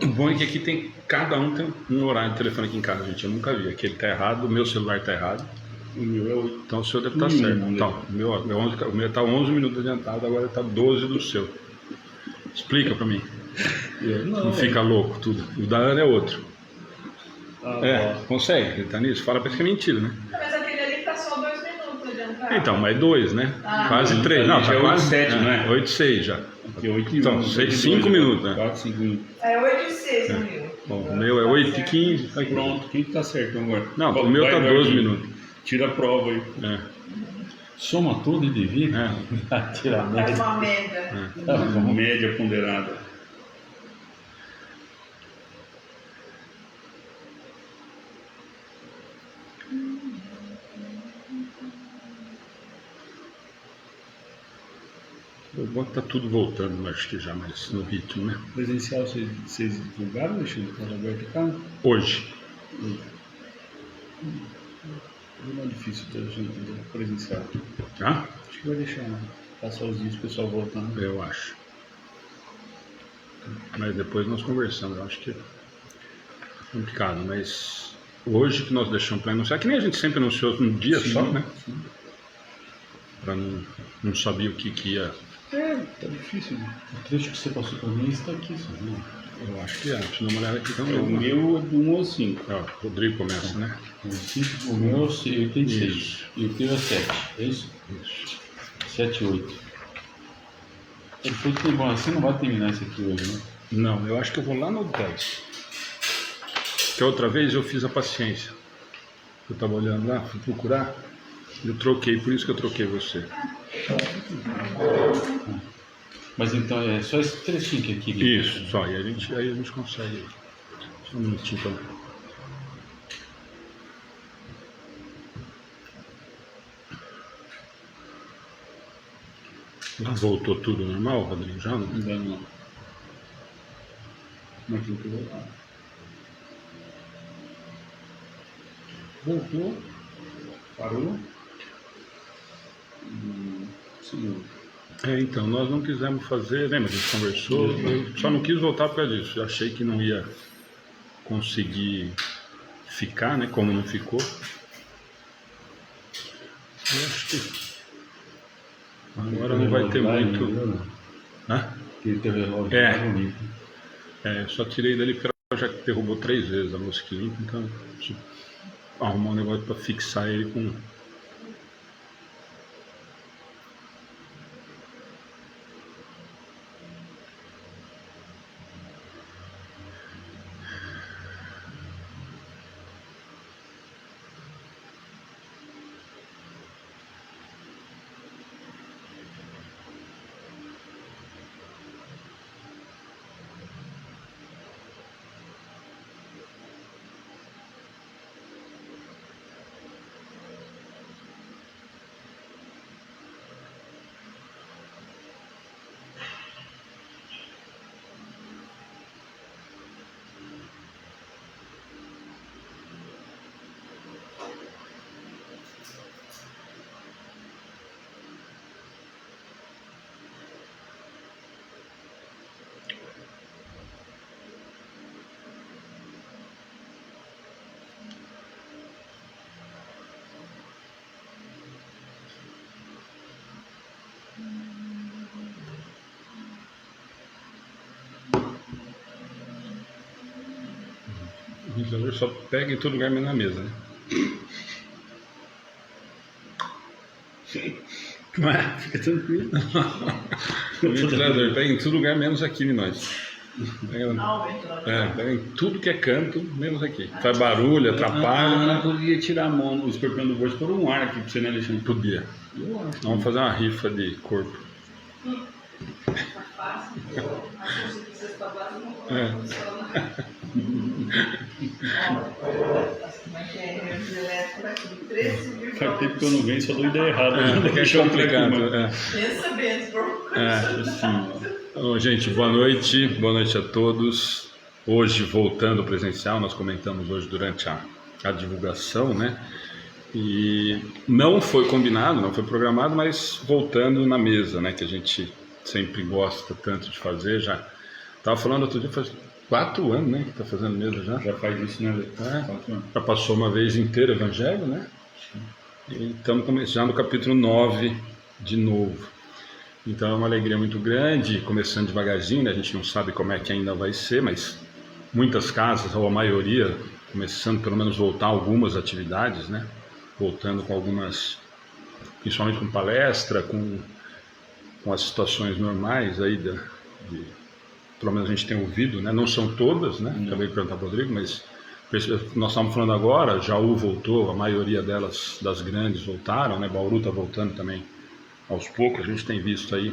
O bom é que aqui tem, cada um tem um horário de telefone aqui em casa, gente. Eu nunca vi. Aquele tá errado, o meu celular tá errado. O meu é 8. Então o seu deve estar certo. Então, o meu tá 11 minutos adiantado, agora tá 12 do seu. Explica pra mim. Não fica louco tudo. O da Ana é outro. Consegue acreditar nisso? Fala pra que é mentira, né? Mas aquele ali tá só 2 minutos adiantado. Então, mas 2, né? Quase 3. Não, tá quase 7, não é? 8 e 6 já. Aqui é 8 e 1. Então, 5 minutos, né? 4, 5 minutos. É 8 e 6 o meu. Bom, o meu é 8 e 15. Tá aqui. Pronto, quem que tá certo agora? Não, o meu tá 12 minutos. Tira a prova aí. Soma tudo e divide. Tira a Faz média. uma média. Média ponderada. O bom tá tudo voltando, acho que já mais no ritmo, né? Presencial vocês divulgaram, deixando o canal aberto cá? Hoje. Não é difícil ter gente presencial. Tá? Acho que vai deixar passar os dias o pessoal voltando. Eu acho. Mas depois nós conversamos, eu acho que é complicado, mas hoje que nós deixamos para anunciar, que nem a gente sempre anunciou num dia só, né? Sim. Para não saber o que ia. Tá difícil. O trecho que você passou para mim está aqui, sabe? Eu acho que é. Deixa eu dar uma olhada aqui também. O meu é do 1 ao 5. Ó, o Rodrigo começa, né? O meu é 86 e o teu é 7, é isso? Isso. 7 e 8. Depois tem bom, assim não vai terminar isso aqui hoje, né? Não, eu acho que eu vou lá no 10. Que a outra vez eu fiz a paciência. Eu estava olhando lá, fui procurar, eu troquei, por isso que eu troquei você. Mas então é só esse trechinho que aqui. Isso, só, e aí a gente consegue. Só um minutinho também. Já voltou tudo normal, Rodrigo? Já não? Ainda não. Mas tem que voltar. Voltou. Parou. Seguiu. Então, nós não quisemos fazer, lembra, a gente conversou, eu só não quis voltar por causa disso, eu achei que não ia conseguir ficar, né, como não ficou. Eu acho que agora não vai ter muito. Que teve relógio bonito. Eu só tirei dele porque ela já derrubou 3 vezes a luz que limpa, então preciso arrumar um negócio para fixar ele com. O ventilador só pega em todo lugar menos na mesa, né? Não é? Fica tranquilo. O ventilador pega em todo lugar menos aqui em nós. Pega, O ventilador. pega em tudo que é canto, menos aqui. Faz barulho, atrapalha. Não podia tirar a mão, o escorpião do bolso por um ar aqui pra você, né, Alexandre? Podia. Eu acho. Vamos fazer uma rifa de corpo. Fácil. Acho que vocês trabalham não funciona. Como é energia elétrica aqui? 13,1. Faz tempo que eu não venho, só dou ideia errada. É complicado. Pensa bem, se for Sim. Bom, gente, boa noite a todos. Hoje, voltando ao presencial, nós comentamos hoje durante a divulgação, né? E não foi combinado, não foi programado, mas voltando na mesa, né? Que a gente sempre gosta tanto de fazer. Já estava falando outro dia, faz 4 anos, né? Que está fazendo mesa já. Já faz isso, né, Lê? Já passou uma vez inteira o Evangelho, né? E estamos começando o capítulo 9 de novo. Então é uma alegria muito grande, começando devagarzinho, né? A gente não sabe como é que ainda vai ser, mas muitas casas, ou a maioria, começando pelo menos voltar algumas atividades, né? Voltando com algumas, principalmente com palestra, com as situações normais aí, pelo menos a gente tem ouvido, né? Não são todas, né? Acabei de perguntar para o Rodrigo, mas nós estamos falando agora, Jaú voltou, a maioria delas, das grandes, voltaram, né? Bauru está voltando também aos poucos, a gente tem visto aí,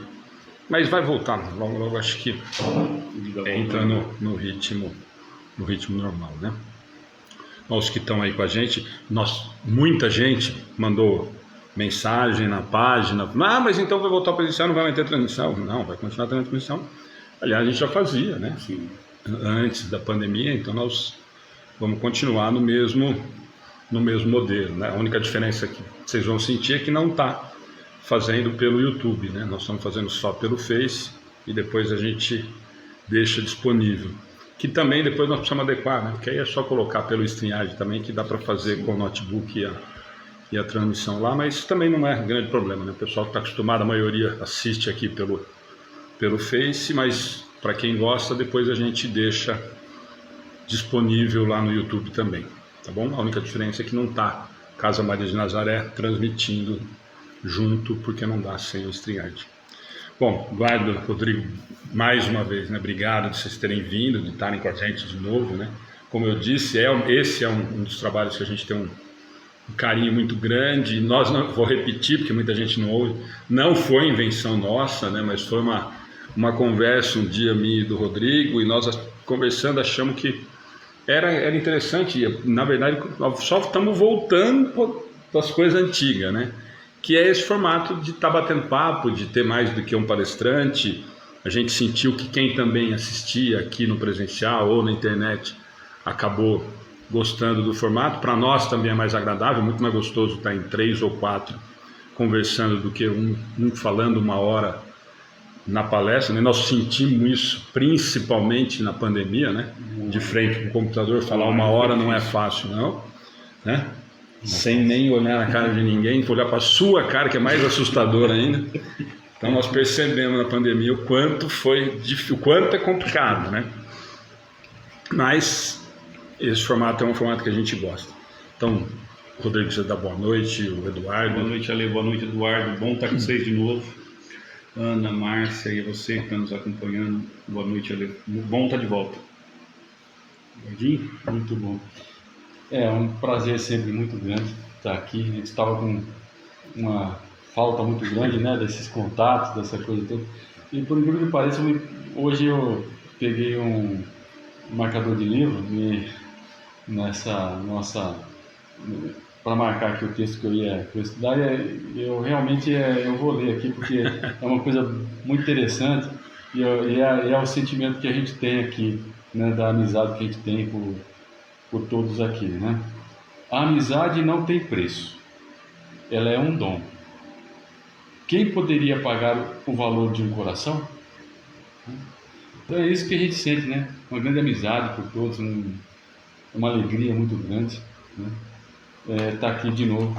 mas vai voltar, logo acho que entra no ritmo normal, né? Os que estão aí com a gente, muita gente mandou mensagem na página, mas então vai voltar para presencial, não vai ter transmissão? Não, vai continuar tendo transmissão. Aliás, a gente já fazia, né? Assim, antes da pandemia, então nós vamos continuar no mesmo modelo, né? A única diferença que vocês vão sentir é que não está fazendo pelo YouTube, né? Nós estamos fazendo só pelo Face e depois a gente deixa disponível. Que também depois nós precisamos adequar, né? Porque aí é só colocar pelo StreamYard também, que dá para fazer com o notebook e a transmissão lá, mas também não é grande problema, né? O pessoal que está acostumado, a maioria assiste aqui pelo Face, mas para quem gosta, depois a gente deixa disponível lá no YouTube também, tá bom? A única diferença é que não está Casa Maria de Nazaré transmitindo junto, porque não dá sem o StreamYard. Bom, Eduardo, Rodrigo, mais uma vez, né? Obrigado de vocês terem vindo, de estarem com a gente de novo, né? Como eu disse, esse é um dos trabalhos que a gente tem um carinho muito grande. Nós não vou repetir, porque muita gente não ouve, não foi invenção nossa, né? Mas foi uma conversa um dia minha e do Rodrigo, e nós conversando achamos que era interessante. Na verdade, só estamos voltando das coisas antigas, né? Que é esse formato de estar batendo papo, de ter mais do que um palestrante. A gente sentiu que quem também assistia aqui no presencial ou na internet acabou gostando do formato. Para nós também é mais agradável, muito mais gostoso estar em 3 ou 4 conversando do que um falando 1 hora na palestra, né? Nós sentimos isso principalmente na pandemia, né? De frente com o computador, falar 1 hora não é fácil, não, né? Sem nem olhar na cara de ninguém, olhar para a sua cara, que é mais assustador ainda. Então nós percebemos na pandemia o quanto foi difícil, o quanto é complicado, né? Mas esse formato é um formato que a gente gosta. Então, Rodrigo, você dá boa noite, o Eduardo. Boa noite, Ale, boa noite, Eduardo. Bom estar com vocês de novo. Ana, Márcia e você que está nos acompanhando. Boa noite, Ale. Bom estar de volta. Gordinho? Muito bom. É um prazer sempre muito grande estar aqui. A gente estava com uma falta muito grande, né, desses contatos, dessa coisa toda. E por incrível que pareça, hoje eu peguei um marcador de livro nessa nossa, para marcar aqui o texto que eu ia estudar. Eu realmente eu vou ler aqui porque é uma coisa muito interessante e é o sentimento que a gente tem aqui, né, da amizade que a gente tem por todos aqui, né? A amizade não tem preço, ela é um dom. Quem poderia pagar o valor de um coração? Então é isso que a gente sente, né? Uma grande amizade por todos, uma alegria muito grande, né? Tá aqui de novo,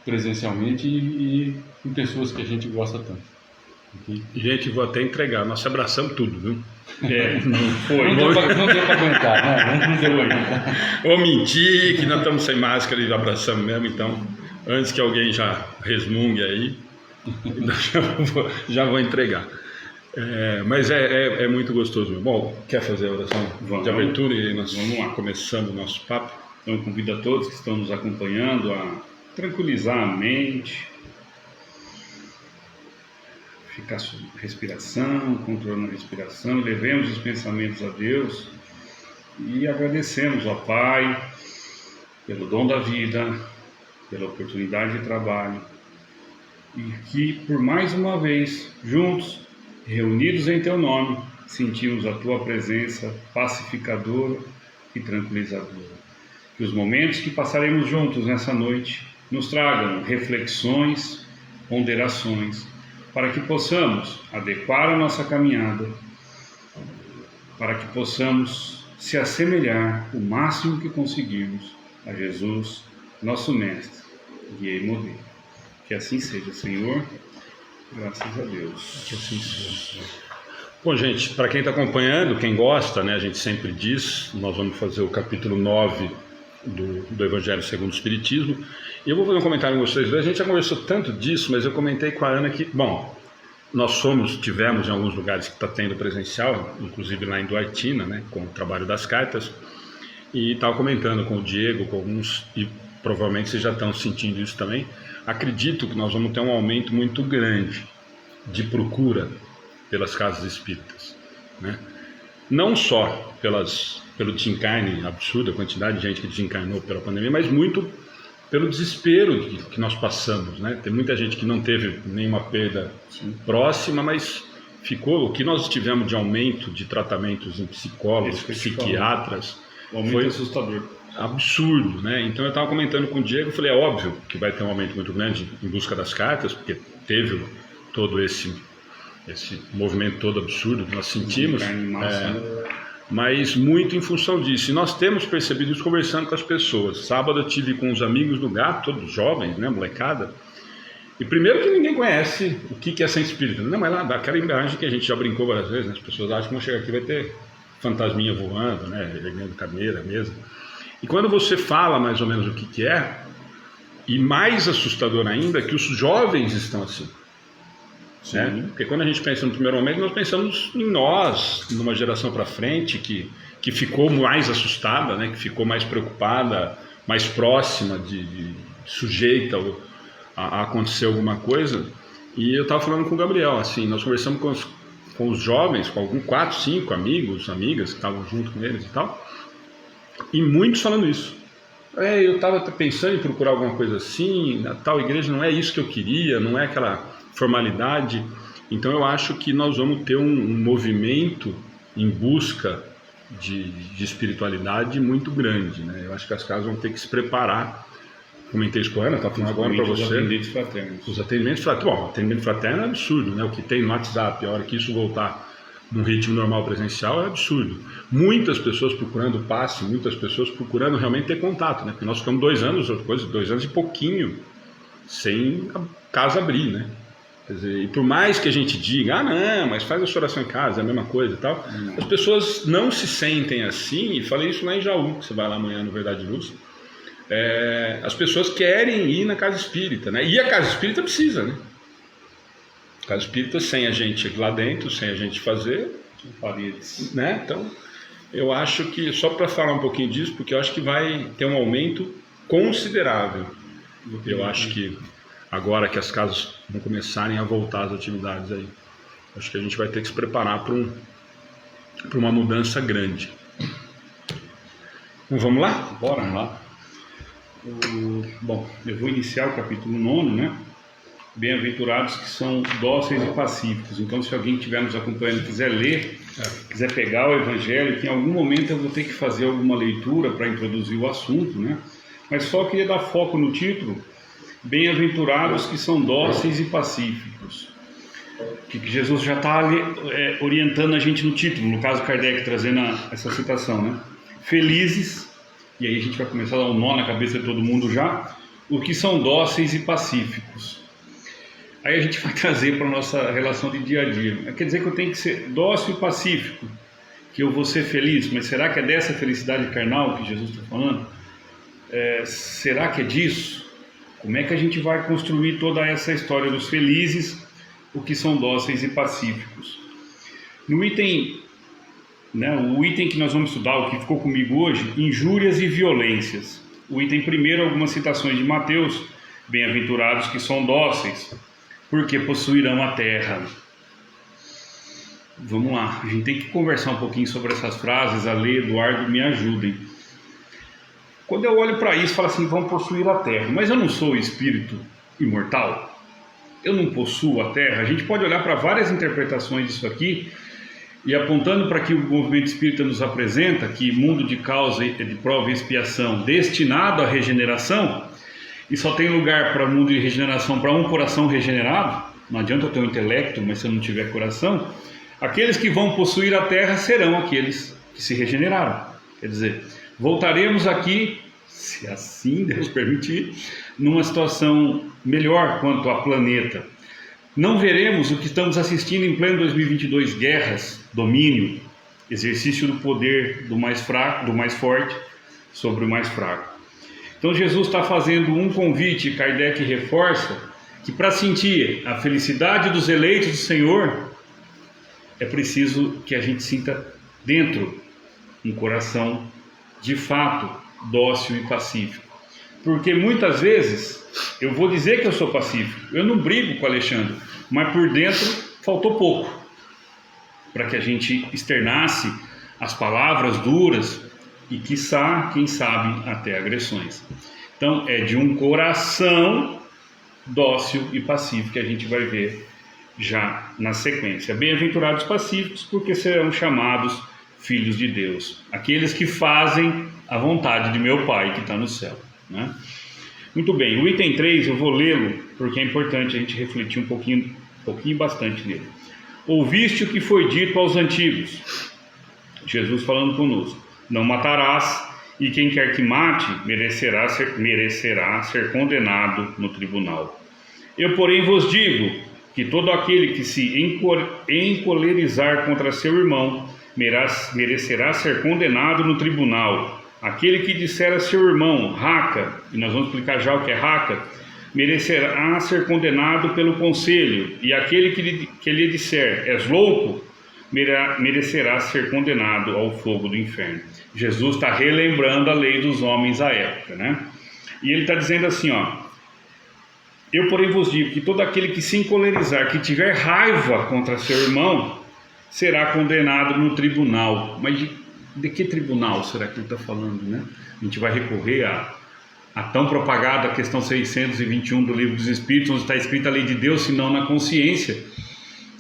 presencialmente e com pessoas que a gente gosta tanto. Okay? Gente, vou até entregar, nós abraçamos tudo, viu? Não deu para aguentar, né? Não deu para aguentar. Ou mentir, que nós estamos sem máscara e abraçamos mesmo, então, antes que alguém já resmungue aí, já vou entregar. Mas é muito gostoso. Bom, quer fazer a oração de abertura e nós vamos lá, começando o nosso papo? Então, eu convido a todos que estão nos acompanhando a tranquilizar a mente, ficar sob respiração, controlando a respiração, levemos os pensamentos a Deus e agradecemos ao Pai pelo dom da vida, pela oportunidade de trabalho, e que, por mais uma vez, juntos, reunidos em Teu nome, sentimos a Tua presença pacificadora e tranquilizadora. Que os momentos que passaremos juntos nessa noite nos tragam reflexões, ponderações, para que possamos adequar a nossa caminhada, para que possamos se assemelhar o máximo que conseguirmos a Jesus, nosso Mestre, guia e modelo. Que assim seja, Senhor, graças a Deus. Que assim seja. Bom, gente, para quem está acompanhando, quem gosta, né, a gente sempre diz, nós vamos fazer o capítulo 9 do Evangelho segundo o Espiritismo. E eu vou fazer um comentário com vocês. A gente já conversou tanto disso, mas eu comentei com a Ana que, bom, nós tivemos em alguns lugares que está tendo presencial, inclusive lá em Duartina, né, com o trabalho das cartas, e estava comentando com o Diego, com alguns, e provavelmente vocês já estão sentindo isso também. Acredito que nós vamos ter um aumento muito grande de procura pelas casas espíritas, né? Não só pelo desencarne absurdo, a quantidade de gente que desencarnou pela pandemia, mas muito pelo desespero que nós passamos, né? Tem muita gente que não teve nenhuma perda próxima, mas ficou. O que nós tivemos de aumento de tratamentos em psicólogos, psiquiatras, foi assustador, absurdo, né? Então eu estava comentando com o Diego, falei, é óbvio que vai ter um aumento muito grande em busca das cartas, porque teve todo esse movimento todo absurdo que nós sentimos, mas muito em função disso. E nós temos percebido isso conversando com as pessoas. Sábado eu tive com os amigos do Gato, todos jovens, né, molecada, e primeiro que ninguém conhece o que é ser espírita. Não, mas lá dá aquela imagem que a gente já brincou várias vezes, né? As pessoas acham que vão chegar aqui vai ter fantasminha voando, né, erguendo cadeira mesmo. E quando você fala mais ou menos o que é, e mais assustador ainda, é que os jovens estão assim. Né? Porque quando a gente pensa no primeiro momento, nós pensamos em nós, numa geração para frente que ficou mais assustada, né? Que ficou mais preocupada, mais próxima, sujeita a acontecer alguma coisa. E eu estava falando com o Gabriel, assim, nós conversamos com os jovens, com alguns 4, 5 amigos, amigas que estavam junto com eles e tal, e muitos falando isso. Eu estava pensando em procurar alguma coisa assim, na tal igreja não é isso que eu queria, não é aquela formalidade. Então eu acho que nós vamos ter um movimento em busca de espiritualidade muito grande, né? Eu acho que as casas vão ter que se preparar. Comentei isso com a Ana, está falando agora para você. Os atendimentos fraternos. Os atendimentos fraternos. Bom, atendimento fraterno é absurdo, né? O que tem no WhatsApp, a hora que isso voltar num ritmo normal presencial é absurdo. Muitas pessoas procurando passe, muitas pessoas procurando realmente ter contato, né? Porque nós ficamos 2 anos, 2 anos e pouquinho, sem a casa abrir, né? Quer dizer, e por mais que a gente diga, não, mas faz a sua oração em casa, é a mesma coisa e tal, as pessoas não se sentem assim, e falei isso lá em Jaú, que você vai lá amanhã no Verdade e Luz, as pessoas querem ir na casa espírita, né? E a casa espírita precisa, né? A casa espírita sem a gente lá dentro, sem a gente fazer, paredes, né? Então, eu acho que, só para falar um pouquinho disso, porque eu acho que vai ter um aumento considerável. Eu acho que agora que as casas vão começarem a voltar às atividades aí, acho que a gente vai ter que se preparar para uma mudança grande. Então, vamos lá? Bora lá. Bom, eu vou iniciar o capítulo 9, né? Bem-aventurados que são dóceis e pacíficos. Então, se alguém estiver nos acompanhando e quiser ler, quiser pegar o Evangelho, que em algum momento eu vou ter que fazer alguma leitura para introduzir o assunto, né? Mas só queria dar foco no título. Bem-aventurados que são dóceis e pacíficos. Que Jesus já está orientando a gente no título, no caso Kardec trazendo essa citação, né? Felizes, e aí a gente vai começar a dar um nó na cabeça de todo mundo já, o que são dóceis e pacíficos. Aí a gente vai trazer para a nossa relação de dia a dia. Quer dizer que eu tenho que ser dócil e pacífico, que eu vou ser feliz, mas será que é dessa felicidade carnal que Jesus está falando? Será que é disso? Como é que a gente vai construir toda essa história dos felizes, o que são dóceis e pacíficos? No item, né, o item que nós vamos estudar, o que ficou comigo hoje, injúrias e violências. O item primeiro, algumas citações de Mateus, bem-aventurados que são dóceis, porque possuirão a terra. Vamos lá, a gente tem que conversar um pouquinho sobre essas frases. Ale, Eduardo, me ajudem. Quando eu olho para isso, falo assim, vão possuir a terra. Mas eu não sou espírito imortal? eu não possuo a terra? A gente pode olhar para várias interpretações disso aqui, e apontando para que o movimento espírita nos apresenta, que mundo de causa, de prova e expiação destinado à regeneração, e só tem lugar para mundo de regeneração para um coração regenerado. Não adianta eu ter um intelecto, mas se eu não tiver coração, aqueles que vão possuir a terra serão aqueles que se regeneraram. Quer dizer, voltaremos aqui, se assim Deus permitir, numa situação melhor quanto ao planeta. Não veremos o que estamos assistindo em pleno 2022, guerras, domínio, exercício do poder do mais fraco, do mais forte sobre o mais fraco. Então Jesus está fazendo um convite, Kardec reforça, que para sentir a felicidade dos eleitos do Senhor, é preciso que a gente sinta dentro um coração de fato dócil e pacífico. Porque muitas vezes eu vou dizer que eu sou pacífico, eu não brigo com o Alexandre, mas por dentro faltou pouco para que a gente externasse as palavras duras e quiçá, quem sabe, até agressões. Então é de um coração dócil e pacífico que a gente vai ver já na sequência. Bem-aventurados pacíficos, porque serão chamados filhos de Deus, aqueles que fazem a vontade de meu Pai que está no céu, né? Muito bem, o item 3 eu vou lê-lo porque é importante a gente refletir um pouquinho bastante nele. Ouviste o que foi dito aos antigos, Jesus falando conosco: não matarás, e quem quer que mate merecerá ser condenado no tribunal. Eu, porém, vos digo que todo aquele que se encolerizar contra seu irmão merecerá ser condenado no tribunal. Aquele que disser a seu irmão, raca, e nós vamos explicar já o que é raca, merecerá ser condenado pelo conselho, e aquele que lhe disser, és louco, merecerá ser condenado ao fogo do inferno. Jesus está relembrando a lei dos homens à época, né? E ele está dizendo assim, ó: eu, porém, vos digo que todo aquele que se encolerizar, que tiver raiva contra seu irmão, será condenado no tribunal. Mas de que tribunal será que ele está falando, né? A gente vai recorrer a tão propagada questão 621 do Livro dos Espíritos, onde está escrita a lei de Deus, senão na consciência,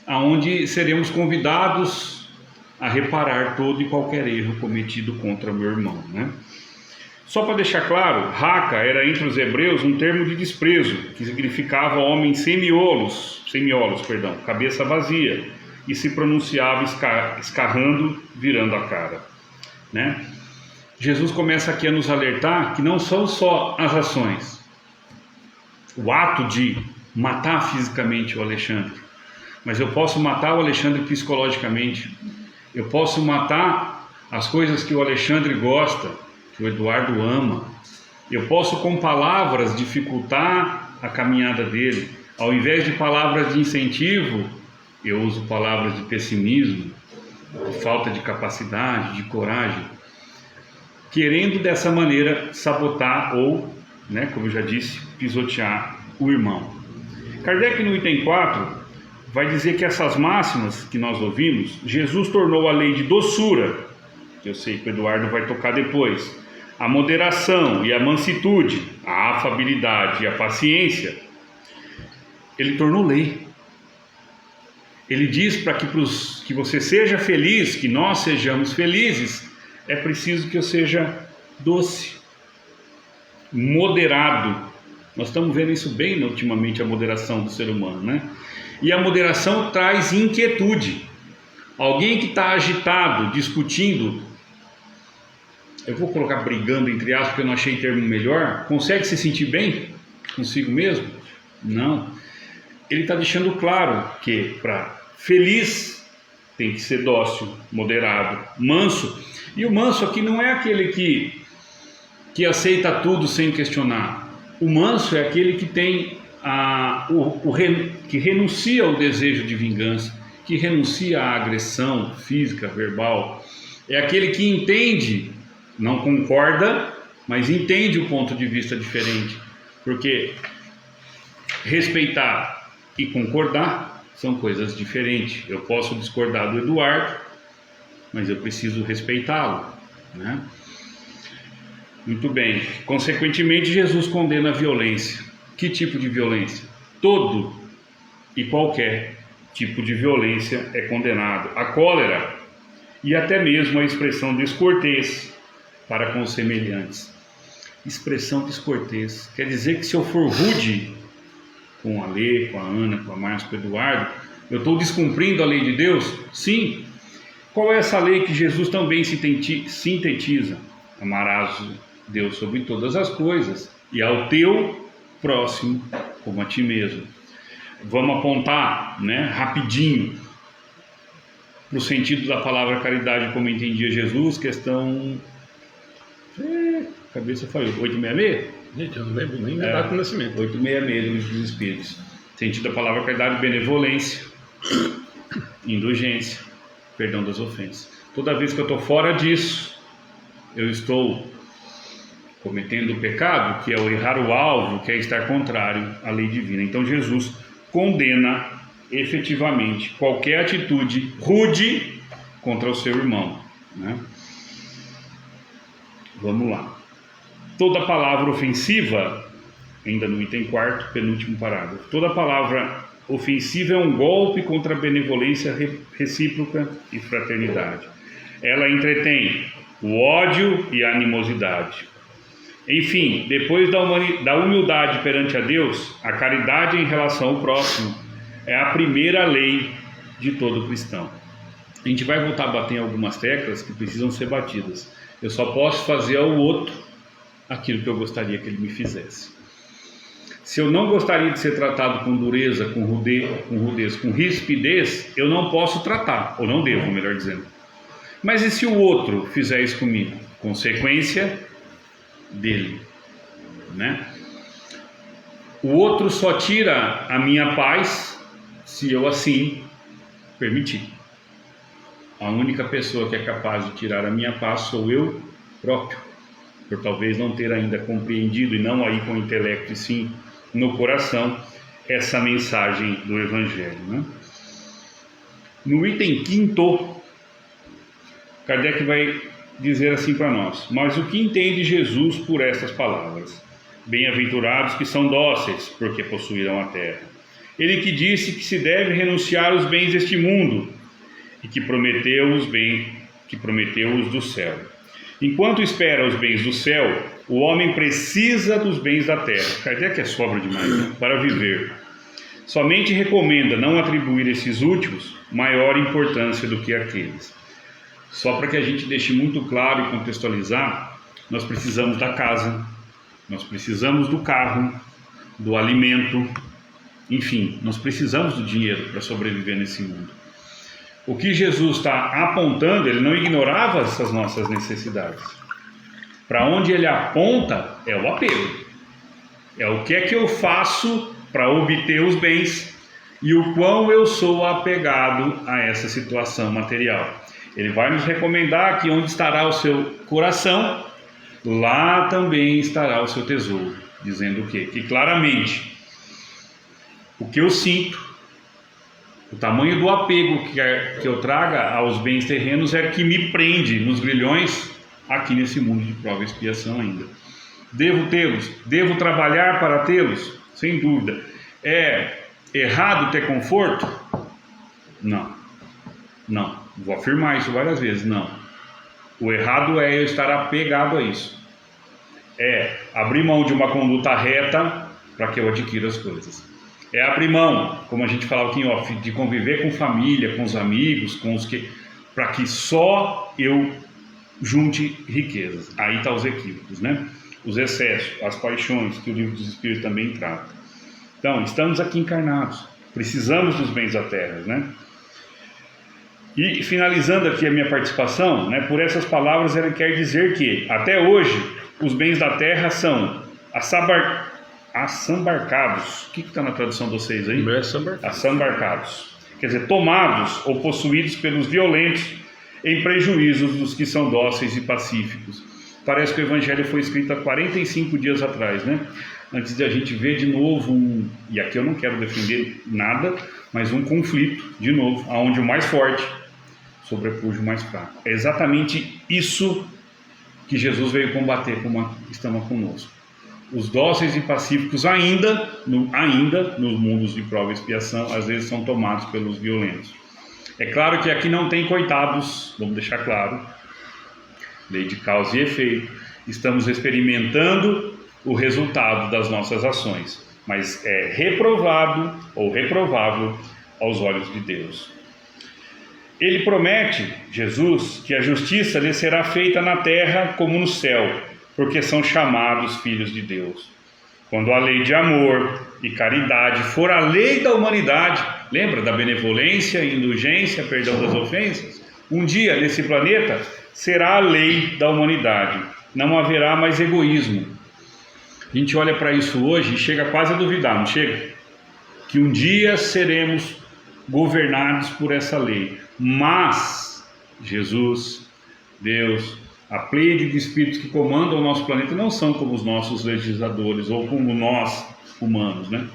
aonde seremos convidados a reparar todo e qualquer erro cometido contra meu irmão, né? Só para deixar claro, raca era entre os hebreus um termo de desprezo, que significava homem semiolos, cabeça vazia, e se pronunciava escarrando, virando a cara, né? Jesus começa aqui a nos alertar que não são só as ações, o ato de matar fisicamente o Alexandre, mas eu posso matar o Alexandre psicologicamente, eu posso matar as coisas que o Alexandre gosta, que o Eduardo ama, eu posso com palavras dificultar a caminhada dele, ao invés de palavras de incentivo, eu uso palavras de pessimismo, de falta de capacidade, de coragem, querendo dessa maneira sabotar ou, né, como eu já disse, pisotear o irmão. Kardec no item 4 vai dizer que essas máximas que nós ouvimos, Jesus tornou a lei de doçura, que eu sei que o Eduardo vai tocar depois, a moderação e a mansitude, a afabilidade e a paciência, ele tornou lei. Ele diz para que você seja feliz, que nós sejamos felizes, é preciso que eu seja doce, moderado. Nós estamos vendo isso bem ultimamente, a moderação do ser humano, né? E a moderação traz inquietude. Alguém que está agitado, discutindo, eu vou colocar brigando entre aspas, porque eu não achei termo melhor, consegue se sentir bem consigo mesmo? Não. Ele está deixando claro que para feliz tem que ser dócil, moderado, manso. E o manso aqui não é aquele que aceita tudo sem questionar. O manso é aquele que tem que renuncia ao desejo de vingança, que renuncia à agressão física, verbal. É aquele que entende, não concorda, mas entende o ponto de vista diferente. Porque respeitar e concordar são coisas diferentes. Eu posso discordar do Eduardo, mas eu preciso respeitá-lo, né? Muito bem. Consequentemente, Jesus condena a violência. Que tipo de violência? Todo e qualquer tipo de violência é condenado. A cólera e até mesmo a expressão descortês para com os semelhantes. Expressão descortês quer dizer que se eu for rude com a Lê, com a Ana, com a Márcia, com o Eduardo, eu estou descumprindo a lei de Deus? Sim. Qual é essa lei que Jesus também sintetiza? Amarás Deus sobre todas as coisas e ao teu próximo como a ti mesmo. Vamos apontar, rapidinho para o sentido da palavra caridade como entendia Jesus, questão... cabeça falhou, 866? Gente, eu não lembro nem da data do nascimento. 866 do Livro dos Espíritos. Sentido da palavra caridade, benevolência, indulgência, perdão das ofensas. Toda vez que eu estou fora disso, eu estou cometendo o pecado, que é o errar o alvo, que é estar contrário à lei divina. Então Jesus condena efetivamente qualquer atitude rude contra o seu irmão, Vamos lá. Toda palavra ofensiva, ainda no item 4º, penúltimo parágrafo, toda palavra ofensiva é um golpe contra a benevolência recíproca e fraternidade. Ela entretém o ódio e a animosidade. Enfim, depois da humildade perante a Deus, a caridade em relação ao próximo é a primeira lei de todo cristão. A gente vai voltar a bater em algumas teclas que precisam ser batidas. Eu só posso fazer ao outro aquilo que eu gostaria que ele me fizesse. Se eu não gostaria de ser tratado com dureza, com rudez, com rispidez, eu não posso tratar, ou não devo, melhor dizendo. Mas e se o outro fizer isso comigo? Consequência dele, O outro só tira a minha paz se eu assim permitir. A única pessoa que é capaz de tirar a minha paz sou eu próprio, por talvez não ter ainda compreendido, e não aí com o intelecto, e sim no coração, essa mensagem do Evangelho. No item 5º, Kardec vai dizer assim para nós: mas o que entende Jesus por estas palavras? Bem-aventurados que são dóceis, porque possuirão a terra. Ele que disse que se deve renunciar aos bens deste mundo, e que prometeu os do céu. Enquanto espera os bens do céu, o homem precisa dos bens da terra. Kardec é sobra demais para viver. Somente recomenda não atribuir esses últimos maior importância do que aqueles. Só para que a gente deixe muito claro e contextualizar, nós precisamos da casa, nós precisamos do carro, do alimento, enfim, nós precisamos do dinheiro para sobreviver nesse mundo. O que Jesus está apontando, ele não ignorava essas nossas necessidades. Para onde ele aponta é o apego. É o que é que eu faço para obter os bens e o quão eu sou apegado a essa situação material. Ele vai nos recomendar que onde estará o seu coração, lá também estará o seu tesouro. Dizendo o quê? Que claramente o que eu sinto, o tamanho do apego que eu traga aos bens terrenos é que me prende nos grilhões aqui nesse mundo de prova e expiação ainda. Devo tê-los? Devo trabalhar para tê-los? Sem dúvida. É errado ter conforto? Não. Vou afirmar isso várias vezes. Não. O errado é eu estar apegado a isso. É abrir mão de uma conduta reta para que eu adquira as coisas. É abrir mão, como a gente falava aqui em off, de conviver com família, com os amigos, para que só eu junte riquezas. Aí está os equívocos, Os excessos, as paixões, que o Livro dos Espíritos também trata. Então, estamos aqui encarnados, precisamos dos bens da terra, E finalizando aqui a minha participação, por essas palavras ele quer dizer que, até hoje, os bens da terra são assambarcados. O que está na tradução de vocês aí? Assambarcados. Quer dizer, tomados ou possuídos pelos violentos em prejuízo dos que são dóceis e pacíficos. Parece que o Evangelho foi escrito há 45 dias atrás, Antes de a gente ver de novo e aqui eu não quero defender nada, mas um conflito, de novo, onde o mais forte sobrepuja o mais fraco. É exatamente isso que Jesus veio combater como estamos conosco. Os dóceis e pacíficos ainda nos mundos de prova e expiação, às vezes são tomados pelos violentos. É claro que aqui não tem coitados, vamos deixar claro, lei de causa e efeito. Estamos experimentando o resultado das nossas ações, mas é reprovado ou reprovável aos olhos de Deus. Ele promete, Jesus, que a justiça lhe será feita na terra como no céu, porque são chamados filhos de Deus. Quando a lei de amor e caridade for a lei da humanidade, lembra da benevolência, indulgência, perdão das ofensas? Um dia, nesse planeta, será a lei da humanidade. Não haverá mais egoísmo. A gente olha para isso hoje e chega quase a duvidar, não chega? Que um dia seremos governados por essa lei. Mas Jesus, Deus, a pleiade de espíritos que comandam o nosso planeta não são como os nossos legisladores ou como nós, humanos, né?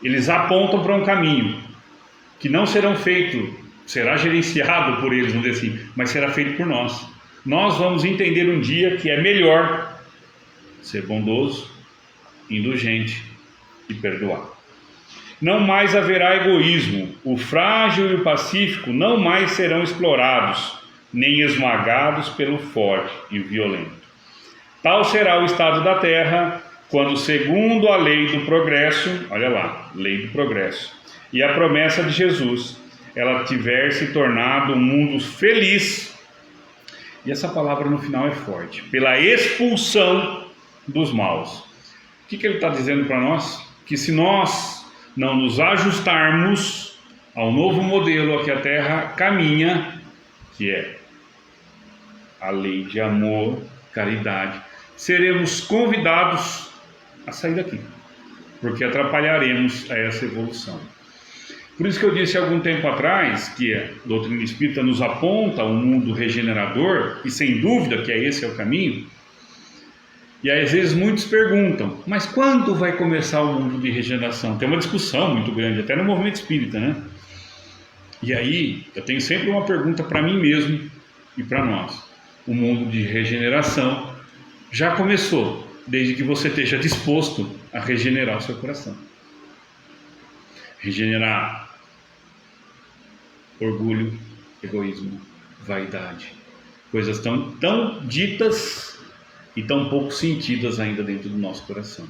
Eles apontam para um caminho que não será gerenciado por eles, vamos dizer assim, mas será feito por nós. Nós vamos entender um dia que é melhor ser bondoso, indulgente e perdoar. Não mais haverá egoísmo. O frágil e o pacífico não mais serão explorados, nem esmagados pelo forte e violento. Tal será o estado da terra quando, segundo a lei do progresso, olha lá, lei do progresso, e a promessa de Jesus, ela tiver se tornado um mundo feliz. E essa palavra no final é forte. Pela expulsão dos maus. O que ele está dizendo para nós? Que se nós não nos ajustarmos ao novo modelo a que a Terra caminha, que é a lei de amor, caridade, seremos convidados a sair daqui, porque atrapalharemos a essa evolução. Por isso que eu disse há algum tempo atrás que a doutrina espírita nos aponta um mundo regenerador, e sem dúvida que esse é o caminho. E aí, às vezes muitos perguntam, mas quando vai começar o mundo de regeneração? Tem uma discussão muito grande, até no movimento espírita, né? E aí, eu tenho sempre uma pergunta para mim mesmo e para nós. O mundo de regeneração já começou, desde que você esteja disposto a regenerar o seu coração. Regenerar orgulho, egoísmo, vaidade. Coisas tão ditas e tão pouco sentidas ainda dentro do nosso coração.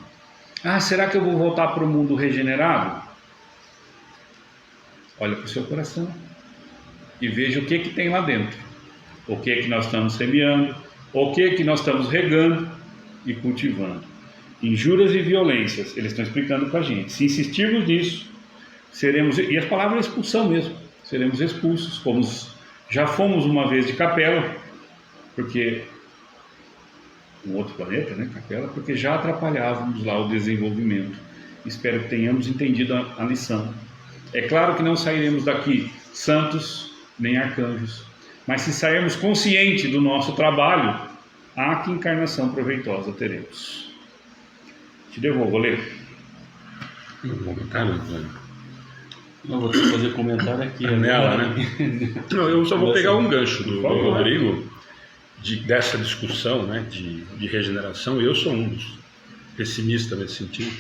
Ah, será que eu vou voltar para o mundo regenerado? Olha para o seu coração e veja o que tem lá dentro. O que nós estamos semeando, o que nós estamos regando e cultivando. Injúrias e violências, eles estão explicando para a gente. Se insistirmos nisso, seremos, e a palavra é expulsão mesmo, seremos expulsos, como já fomos uma vez de capela, porque um outro planeta, né, capela, porque já atrapalhávamos lá o desenvolvimento. Espero que tenhamos entendido a lição. É claro que não sairemos daqui santos nem arcanjos, mas se sairmos conscientes do nosso trabalho, que encarnação proveitosa teremos. Te devolvo, ler. Não vou ter que fazer comentário aqui. Nela, né? Não, eu só vou pegar um gancho do Rodrigo. Dessa discussão, né, de regeneração. Eu sou um dos pessimistas nesse sentido,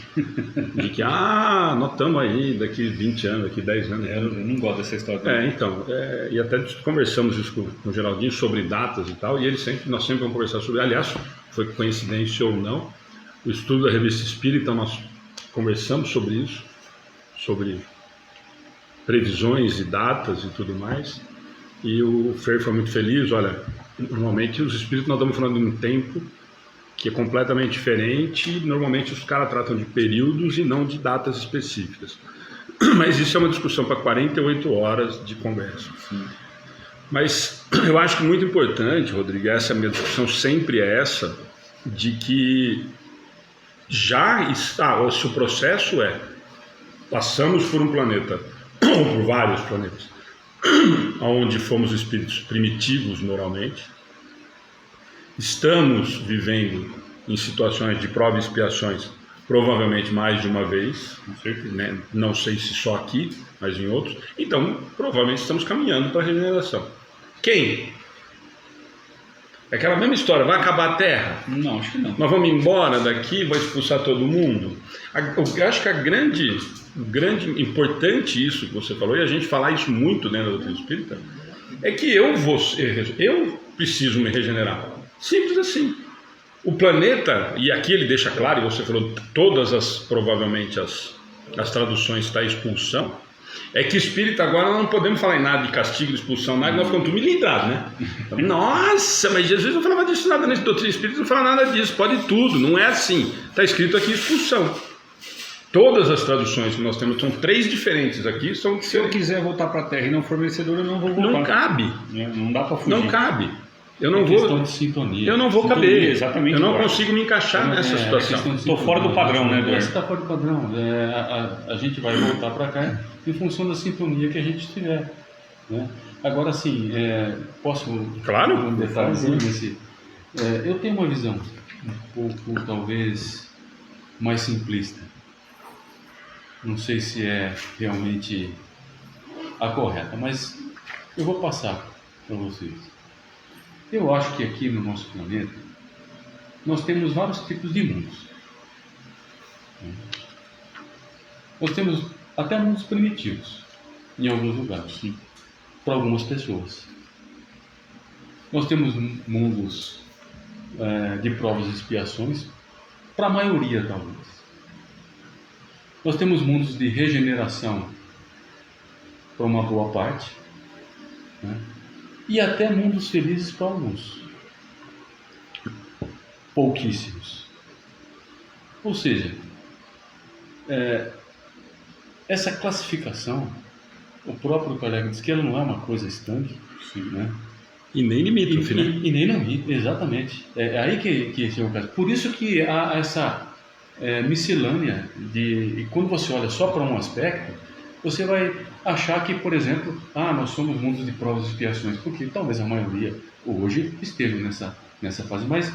de que nós estamos aí daqui 20 anos, daqui 10 anos. Eu não gosto dessa história. Então, e até conversamos isso com o Geraldinho sobre datas e tal, e nós sempre vamos conversar sobre, aliás, foi coincidência ou não, o estudo da Revista Espírita, nós conversamos sobre isso, sobre previsões e datas e tudo mais, e o Fer foi muito feliz. Olha, normalmente os espíritos, nós estamos falando de um tempo que é completamente diferente. Normalmente os caras tratam de períodos e não de datas específicas. Mas isso é uma discussão para 48 horas de conversa. Sim. Mas eu acho que muito importante, Rodrigo, essa minha discussão sempre é essa, de que já está, se o processo passamos por um planeta, ou por vários planetas, onde fomos espíritos primitivos moralmente, estamos vivendo em situações de prova e expiações, provavelmente mais de uma vez, né? Não sei se só aqui, mas em outros. Então, provavelmente estamos caminhando para a regeneração. Quem? É aquela mesma história, vai acabar a Terra? Não, acho que não. Nós vamos embora daqui, vai expulsar todo mundo? Eu acho que a grande importante isso que você falou, e a gente fala isso muito dentro da doutrina espírita, é que eu preciso me regenerar. Simples assim. O planeta, e aqui ele deixa claro, e você falou, provavelmente as traduções está expulsão, é que espírita agora não podemos falar em nada de castigo, de expulsão, nada, nós ficamos tudo milindrados, né? Nossa, mas Jesus não falava disso nada, nessa doutrina espírita não fala nada disso, pode tudo, não é assim. Está escrito aqui expulsão. Todas as traduções que nós temos, são 3 diferentes aqui, são... Se eu quiser voltar para a Terra e não for merecedor, eu não vou voltar. Não cabe. Não dá para fugir. Não cabe. Eu não questão de sintonia. Eu não vou Sintonia, caber. exatamente. Eu não Agora. consigo me encaixar nessa situação. Estou fora do padrão, né, Eduardo? Você está fora do padrão. A gente vai voltar para cá em função da sintonia que a gente tiver. Né? Agora, sim, posso... Claro. Um detalhezinho nesse... eu tenho uma visão um pouco, talvez, mais simplista. Não sei se é realmente a correta, mas eu vou passar para vocês. Eu acho que aqui no nosso planeta nós temos vários tipos de mundos. Nós temos até mundos primitivos em alguns lugares, para algumas pessoas. Nós temos mundos de provas e expiações para a maioria, talvez. Nós temos mundos de regeneração para uma boa parte, né? E até mundos felizes para alguns. Pouquíssimos. Ou seja, essa classificação, o próprio Kardec diz que ela não é uma coisa estanque, né? E nem limítrofe, né? E nem limítrofe, exatamente. É aí que chega o caso. Por isso que há essa miscelânea e quando você olha só para um aspecto, você vai achar que, por exemplo, nós somos mundos de provas e expiações, porque talvez a maioria hoje esteja nessa fase, mas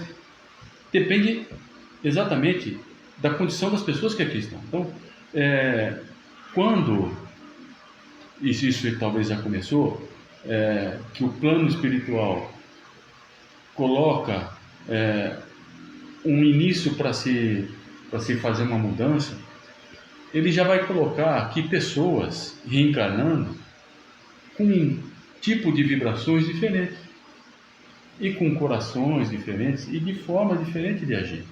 depende exatamente da condição das pessoas que aqui estão. Então, quando isso talvez já começou, que o plano espiritual coloca um início para se fazer uma mudança, ele já vai colocar aqui pessoas reencarnando com um tipo de vibrações diferentes e com corações diferentes e de forma diferente de agir.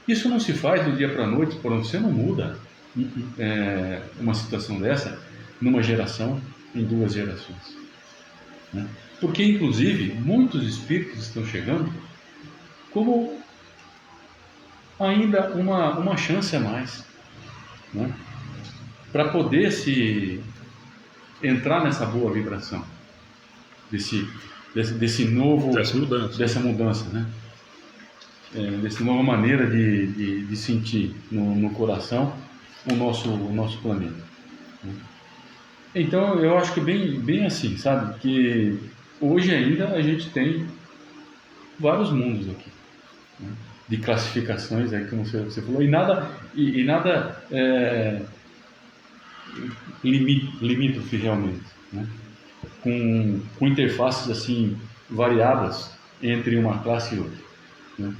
Isso não se faz do dia para a noite, você não muda uma situação dessa numa geração, em 2 gerações. Né? Porque, inclusive, muitos espíritos estão chegando como ainda uma chance a mais, né? Para poder se entrar nessa boa vibração desse novo, dessa mudança, né? Dessa nova maneira de sentir no coração o nosso planeta, né? Então eu acho que bem assim, sabe, que hoje ainda a gente tem vários mundos aqui, né? De classificações, como você falou, e nada limítrofe realmente, né? Com interfaces assim variadas entre uma classe e outra, né?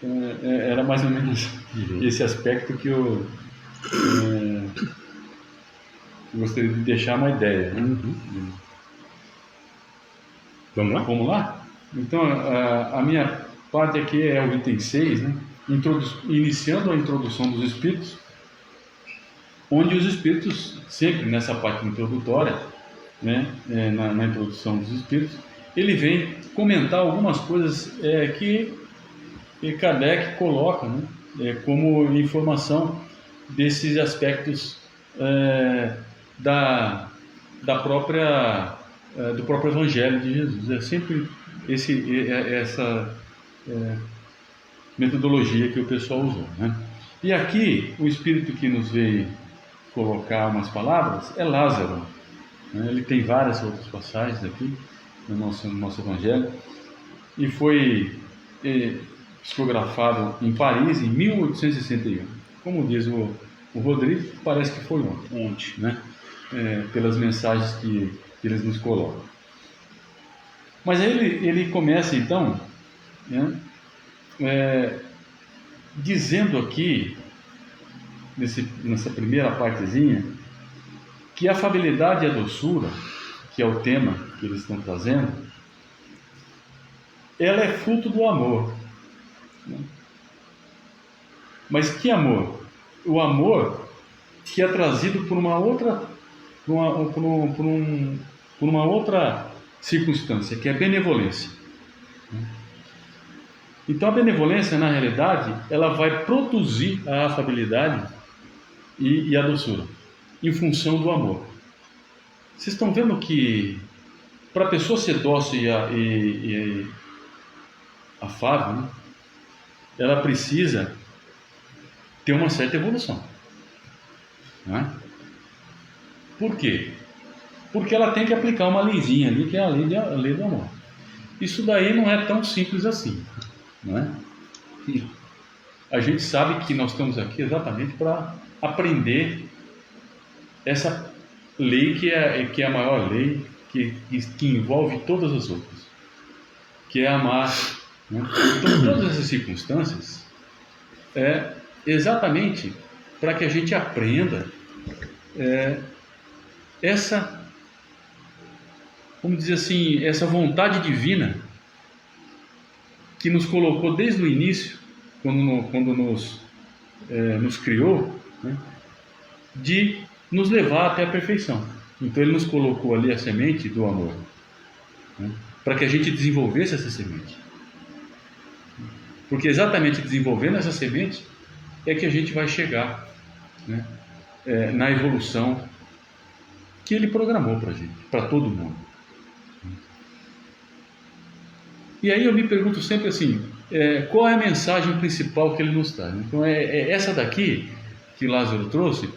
Então, era mais ou menos esse aspecto que eu gostaria de deixar uma ideia, né? Vamos lá? Então, a minha parte aqui é o item 6, né? Iniciando a introdução dos espíritos, onde os espíritos, sempre nessa parte introdutória, né? Na introdução dos espíritos, ele vem comentar algumas coisas que Kardec coloca, né? Como informação desses aspectos do próprio Evangelho de Jesus. É sempre essa metodologia que o pessoal usou, né? E aqui o espírito que nos veio colocar umas palavras é Lázaro, né? Ele tem várias outras passagens aqui no nosso Evangelho e foi psicografado em Paris em 1861. Como diz o Rodrigo, parece que foi ontem, né? Pelas mensagens que eles nos colocam. Mas aí ele começa então, né, dizendo aqui, nessa primeira partezinha, que a afabilidade e a doçura, que é o tema que eles estão trazendo, ela é fruto do amor. Né? Mas que amor? O amor que é trazido por uma outra, por uma outra circunstância, que é a benevolência. Então a benevolência, na realidade, ela vai produzir a afabilidade e a doçura, em função do amor. Vocês estão vendo que para a pessoa ser dócil e afável, né, ela precisa ter uma certa evolução. Não é? Por quê? Porque ela tem que aplicar uma leizinha ali, que é a lei do amor. Isso daí não é tão simples assim. Não é? A gente sabe que nós estamos aqui exatamente para aprender essa lei que é a maior lei, que envolve todas as outras, que é amar. Né? Então, todas essas circunstâncias é exatamente para que a gente aprenda essa, vamos dizer assim, essa vontade divina que nos colocou desde o início, quando nos criou, né, de nos levar até a perfeição. Então ele nos colocou ali a semente do amor, né, para que a gente desenvolvesse essa semente. Porque exatamente desenvolvendo essa semente é que a gente vai chegar, né, na evolução que ele programou para a gente, para todo mundo. E aí eu me pergunto sempre assim, qual é a mensagem principal que ele nos traz? Então essa daqui que Lázaro trouxe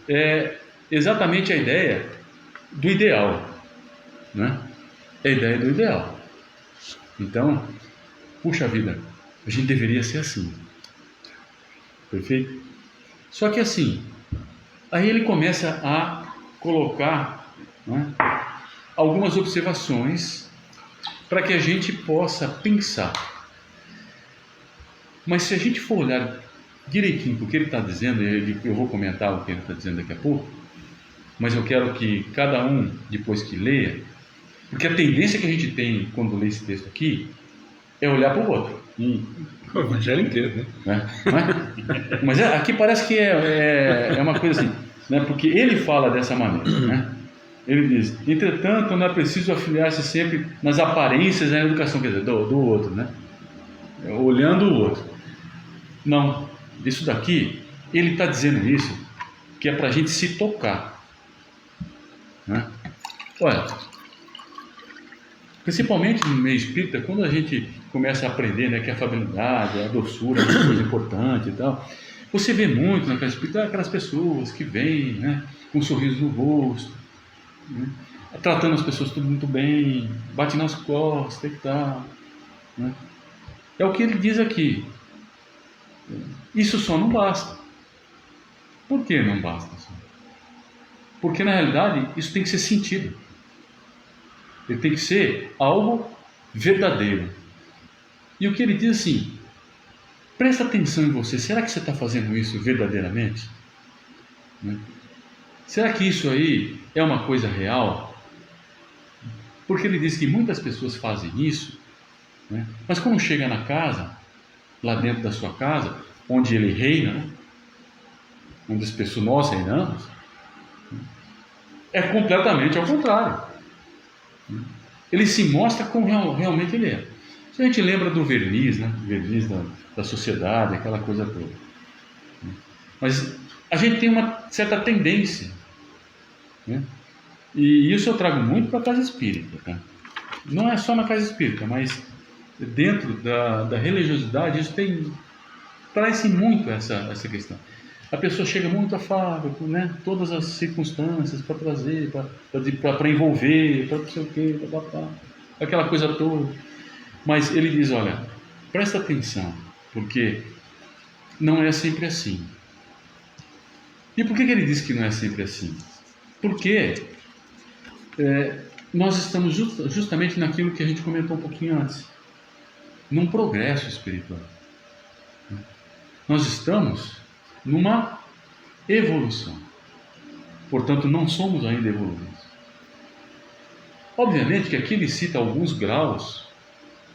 é exatamente a ideia do ideal, né? É a ideia do ideal. Então, puxa vida, a gente deveria ser assim. Perfeito? Só que assim, aí ele começa a colocar, né, algumas observações para que a gente possa pensar. Mas se a gente for olhar direitinho para o que ele está dizendo, eu vou comentar o que ele está dizendo daqui a pouco, mas eu quero que cada um, depois que leia, porque a tendência que a gente tem quando lê esse texto aqui é olhar para o outro. O evangelho inteiro, né? Mas aqui parece que é uma coisa assim, né? Porque ele fala dessa maneira, né? Ele diz, entretanto, não é preciso afiliar-se sempre nas aparências da educação, quer dizer, do outro, né? Olhando o outro. Não, isso daqui, ele está dizendo isso, que é para a gente se tocar, né? Olha, principalmente no meio espírita, quando a gente começa a aprender, né, que a afabilidade, a doçura é uma coisa importante e tal, você vê muito na casa espírita aquelas pessoas que vêm, né, com um sorriso no rosto, né, tratando as pessoas tudo muito bem, bate nas costas e tal, né? É o que ele diz aqui. Isso só não basta. Por que não basta? Porque na realidade isso tem que ser sentido. Ele tem que ser algo verdadeiro. E o que ele diz assim, presta atenção em você, será que você está fazendo isso verdadeiramente? Né? Será que isso aí é uma coisa real? Porque ele diz que muitas pessoas fazem isso, né? Mas quando chega na casa, lá dentro da sua casa, onde ele reina, né? Onde as pessoas, nós reinamos, é completamente ao contrário. Ele se mostra como realmente ele é. Se a gente lembra do verniz, né? Verniz da sociedade, aquela coisa toda. Mas a gente tem uma certa tendência, né? E isso eu trago muito para a casa espírita, tá? Não é só na casa espírita, mas dentro da religiosidade isso traz-se muito essa questão. A pessoa chega muito afável, né? Todas as circunstâncias para trazer, para envolver, para não sei o quê, aquela coisa toda. Mas ele diz, olha, presta atenção, porque não é sempre assim. E por que ele diz que não é sempre assim? Porque nós estamos justamente naquilo que a gente comentou um pouquinho antes, num progresso espiritual. Nós estamos numa evolução. Portanto, não somos ainda evoluídos. Obviamente que aqui ele cita alguns graus,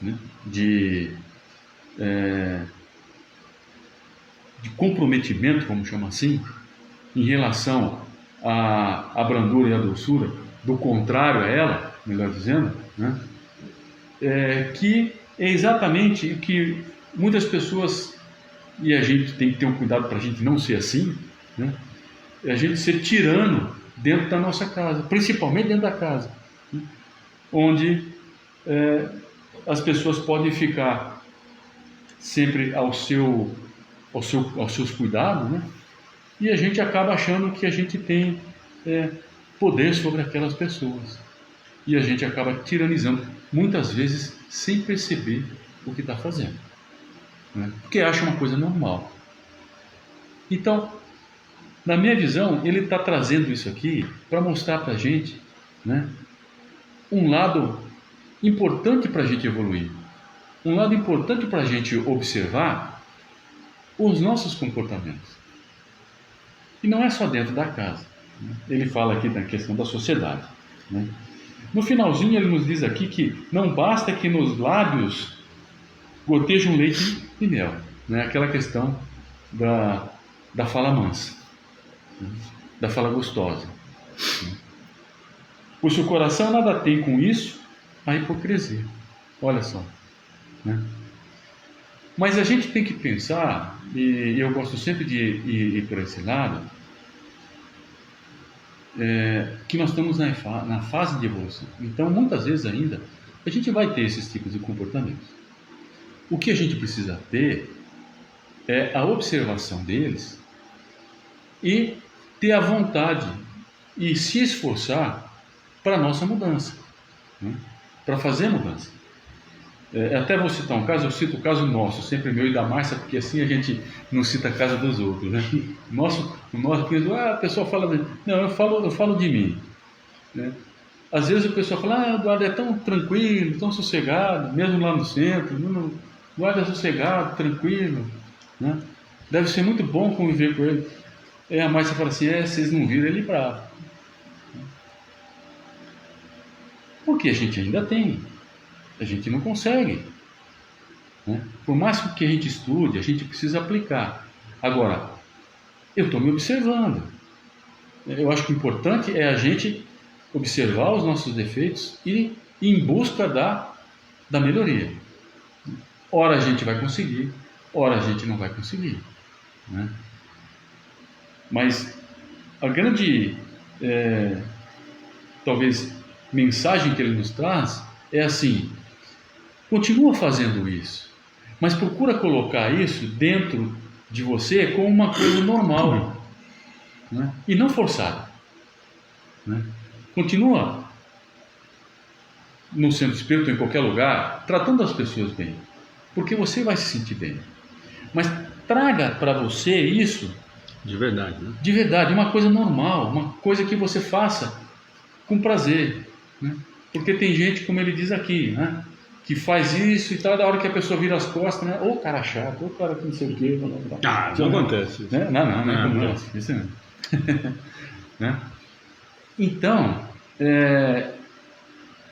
né, de comprometimento, vamos chamar assim, em relação à brandura e à doçura, do contrário a ela, melhor dizendo, né, que é exatamente o que muitas pessoas, e a gente tem que ter um cuidado para a gente não ser assim, né, a gente ser tirano dentro da nossa casa, principalmente dentro da casa, né, onde as pessoas podem ficar sempre aos seus cuidados, né? E a gente acaba achando que a gente tem poder sobre aquelas pessoas. E a gente acaba tiranizando, muitas vezes sem perceber o que está fazendo, né? Porque acha uma coisa normal. Então, na minha visão, ele está trazendo isso aqui para mostrar para a gente, né, um lado importante para a gente evoluir, um lado importante para a gente observar os nossos comportamentos. E não é só dentro da casa, né? Ele fala aqui da questão da sociedade, né? No finalzinho ele nos diz aqui que não basta que nos lábios gotejam leite e mel, né? Aquela questão da fala mansa, né? Da fala gostosa, né? Pois se o coração nada tem com isso, a hipocrisia. Olha só, né? Mas a gente tem que pensar, e eu gosto sempre de ir por esse lado, que nós estamos na fase de evolução. Então, muitas vezes ainda, a gente vai ter esses tipos de comportamentos. O que a gente precisa ter é a observação deles e ter a vontade e se esforçar para a nossa mudança, né? Para fazer a mudança. Até vou citar um caso, eu cito o caso nosso, sempre meu e da Márcia, porque assim a gente não cita a casa dos outros, né? O nosso a pessoa fala, não, eu falo de mim, né? Às vezes o pessoal fala, Eduardo é tão tranquilo, tão sossegado, mesmo lá no centro, Eduardo é sossegado, tranquilo, né? Deve ser muito bom conviver com ele. Aí a Márcia fala assim, vocês não viram ele bravo. Porque a gente ainda tem, a gente não consegue, né? Por mais que a gente estude, a gente precisa aplicar. Agora, eu estou me observando. Eu acho que o importante é a gente observar os nossos defeitos e ir em busca da melhoria. Ora a gente vai conseguir, ora a gente não vai conseguir, né? Mas a grande, talvez, mensagem que ele nos traz é assim: continua fazendo isso, mas procura colocar isso dentro de você como uma coisa normal, né? E não forçada, né? Continua no centro espírita, em qualquer lugar, tratando as pessoas bem, porque você vai se sentir bem, mas traga para você isso de verdade, né? De verdade, uma coisa normal, uma coisa que você faça com prazer, né? Porque tem gente, como ele diz aqui, né, que faz isso e tal, da hora que a pessoa vira as costas, né? Ô cara chato, ô cara que não sei o quê. Não acontece isso. Né? Não acontece. Isso não. Né? Então, é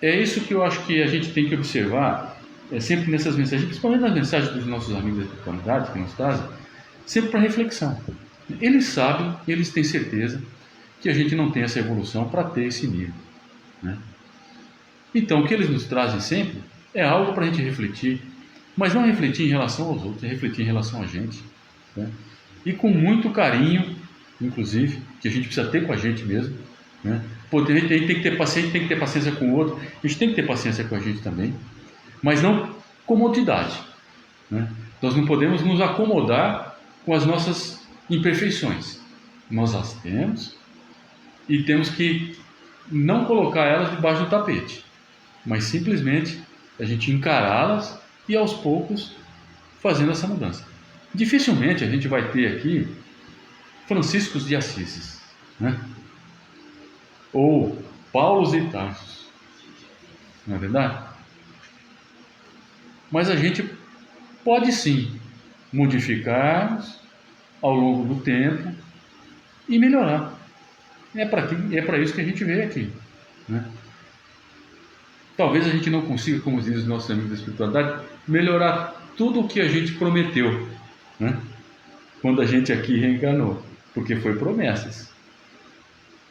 isso que eu acho que a gente tem que observar, sempre nessas mensagens, principalmente nas mensagens dos nossos amigos da espiritualidade que nos trazem, sempre para reflexão. Eles sabem, eles têm certeza que a gente não tem essa evolução para ter esse nível, né? Então, o que eles nos trazem sempre é algo para a gente refletir, mas não refletir em relação aos outros, é refletir em relação a gente, né? E com muito carinho, inclusive, que a gente precisa ter com a gente mesmo, né? Pô, a gente tem que ter paciência, tem que ter paciência com o outro, a gente tem que ter paciência com a gente também, mas não comodidade, né? Nós não podemos nos acomodar com as nossas imperfeições. Nós as temos e temos que não colocar elas debaixo do tapete, mas simplesmente a gente encará-las e aos poucos fazendo essa mudança. Dificilmente a gente vai ter aqui Francisco de Assis, né? Ou Paulo de Tarso, não é verdade? Mas a gente pode sim modificar ao longo do tempo e melhorar. É para isso que a gente veio aqui, né? Talvez a gente não consiga, como diz os nossos amigos da espiritualidade, melhorar tudo o que a gente prometeu, né? Quando a gente aqui reencarnou, porque foi promessas.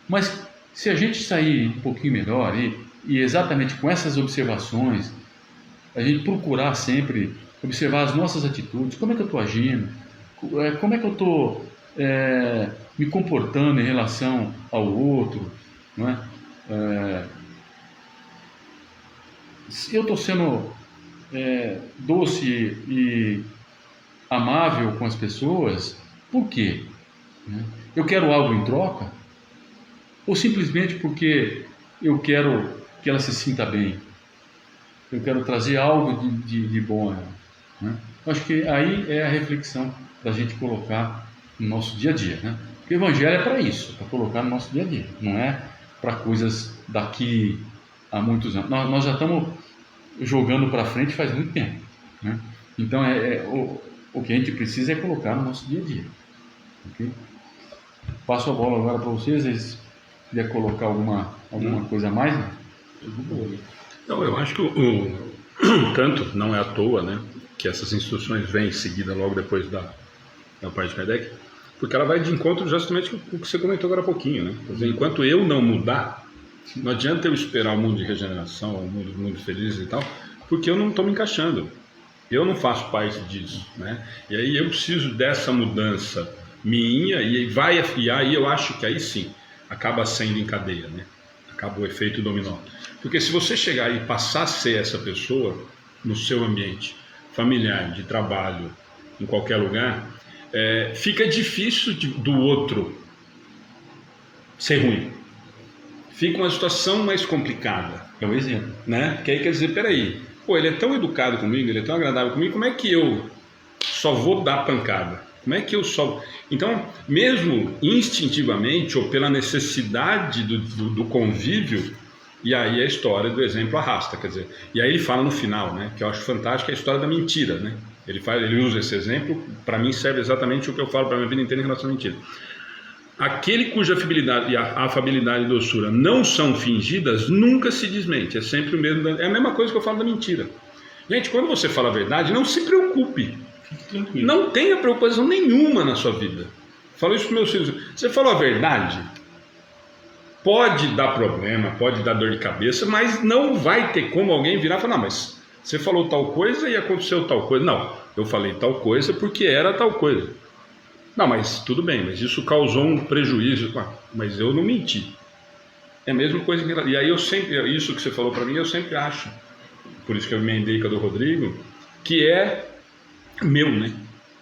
Mas se a gente sair um pouquinho melhor e exatamente com essas observações, a gente procurar sempre observar as nossas atitudes, como é que eu estou agindo, como é que eu estou me comportando em relação ao outro, não é? Se eu estou sendo doce e amável com as pessoas, por quê? Eu quero algo em troca? Ou simplesmente porque eu quero que ela se sinta bem? Eu quero trazer algo de bom a ela, né? Acho que aí é a reflexão da gente colocar no nosso dia a dia, né? Porque o Evangelho é para isso, para colocar no nosso dia a dia, não é para coisas daqui a muitos anos. Nós já estamos jogando para frente faz muito tempo, né? Então o que a gente precisa é colocar no nosso dia a dia, okay? Passo a bola agora para vocês. Vocês queriam colocar alguma coisa a mais? Né? Não, eu acho que tanto não é à toa, né, que essas instruções vêm em seguida logo depois da parte de Kardec, porque ela vai de encontro justamente com o que você comentou agora há pouquinho, né? Quer dizer, enquanto eu não mudar, não adianta eu esperar um mundo de regeneração, um mundo feliz e tal, porque eu não estou me encaixando, eu não faço parte disso, né? E aí eu preciso dessa mudança minha e aí eu acho que aí sim acaba sendo em cadeia, né? Acaba o efeito dominó. Porque se você chegar e passar a ser essa pessoa no seu ambiente familiar, de trabalho, em qualquer lugar, fica difícil do outro ser ruim. Fica uma situação mais complicada. É um exemplo, né? Porque aí quer dizer, peraí, pô, ele é tão educado comigo, ele é tão agradável comigo, como é que eu só vou dar pancada? Como é que eu só... Então, mesmo instintivamente ou pela necessidade do convívio, e aí a história do exemplo arrasta, quer dizer, e aí ele fala no final, né, que eu acho fantástico, é a história da mentira, né? Ele usa esse exemplo, para mim serve exatamente o que eu falo para a minha vida inteira em relação à mentira. Aquele cuja afabilidade e doçura não são fingidas, nunca se desmente, é sempre o mesmo, é a mesma coisa que eu falo da mentira. Gente, quando você fala a verdade, não se preocupe. Tranquilo. Não tenha preocupação nenhuma na sua vida. Falo isso para meus filhos. Você falou a verdade, pode dar problema, pode dar dor de cabeça, mas não vai ter como alguém virar e falar, não, mas você falou tal coisa e aconteceu tal coisa. Não, eu falei tal coisa porque era tal coisa. Não, mas tudo bem, mas isso causou um prejuízo. Mas eu não menti. É a mesma coisa que... E aí eu sempre, isso que você falou para mim, eu sempre acho, por isso que eu emendei com a do Rodrigo, que é meu, né?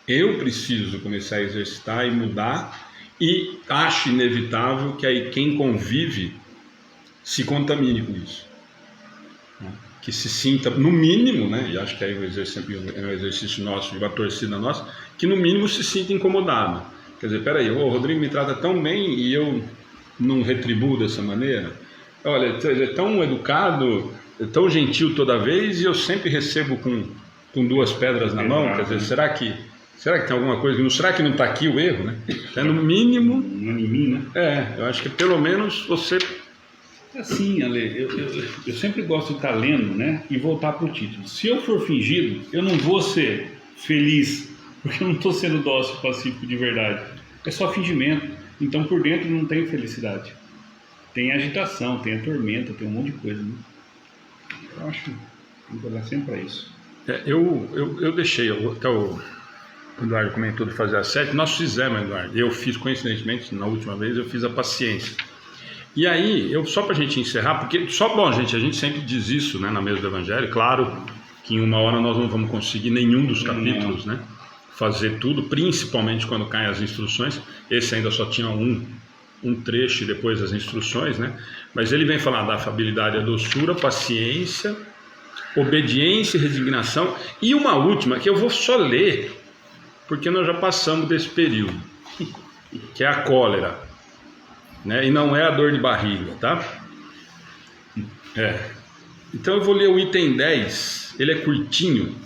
Eu preciso começar a exercitar e mudar, e acho inevitável que aí quem convive se contamine com isso, né? Que se sinta, no mínimo, né? E acho que aí é um exercício nosso, de uma torcida nossa, que no mínimo se sinta incomodado. Quer dizer, peraí, o Rodrigo me trata tão bem e eu não retribuo dessa maneira? Olha, ele é tão educado, é tão gentil toda vez e eu sempre recebo com duas pedras na mão. Quer dizer, será que tem alguma coisa? Será que não está aqui o erro, né? É no mínimo... Não é em mim, né? Eu acho que pelo menos você... Assim, Ale, eu sempre gosto de estar lendo, né? E voltar para o título. Se eu for fingido, eu não vou ser feliz, porque eu não estou sendo dócil e pacífico de verdade. É só fingimento. Então, por dentro não tem felicidade. Tem agitação, tem a tormenta, tem um monte de coisa, né? Eu acho que tem que olhar sempre para isso. Eu deixei, até o Eduardo comentou de fazer a 7, nós fizemos, Eduardo, eu fiz coincidentemente, na última vez eu fiz a paciência. E aí, só para a gente encerrar, porque, bom, gente, a gente sempre diz isso, né, na mesa do Evangelho, claro que em uma hora nós não vamos conseguir nenhum dos capítulos, né, fazer tudo, principalmente quando caem as instruções. Esse ainda só tinha um trecho e depois as instruções, né, mas ele vem falar da afabilidade, a doçura, paciência, obediência e resignação, e uma última que eu vou só ler porque nós já passamos desse período, que é a cólera, né? E não é a dor de barriga, tá? Então eu vou ler o item 10, ele é curtinho,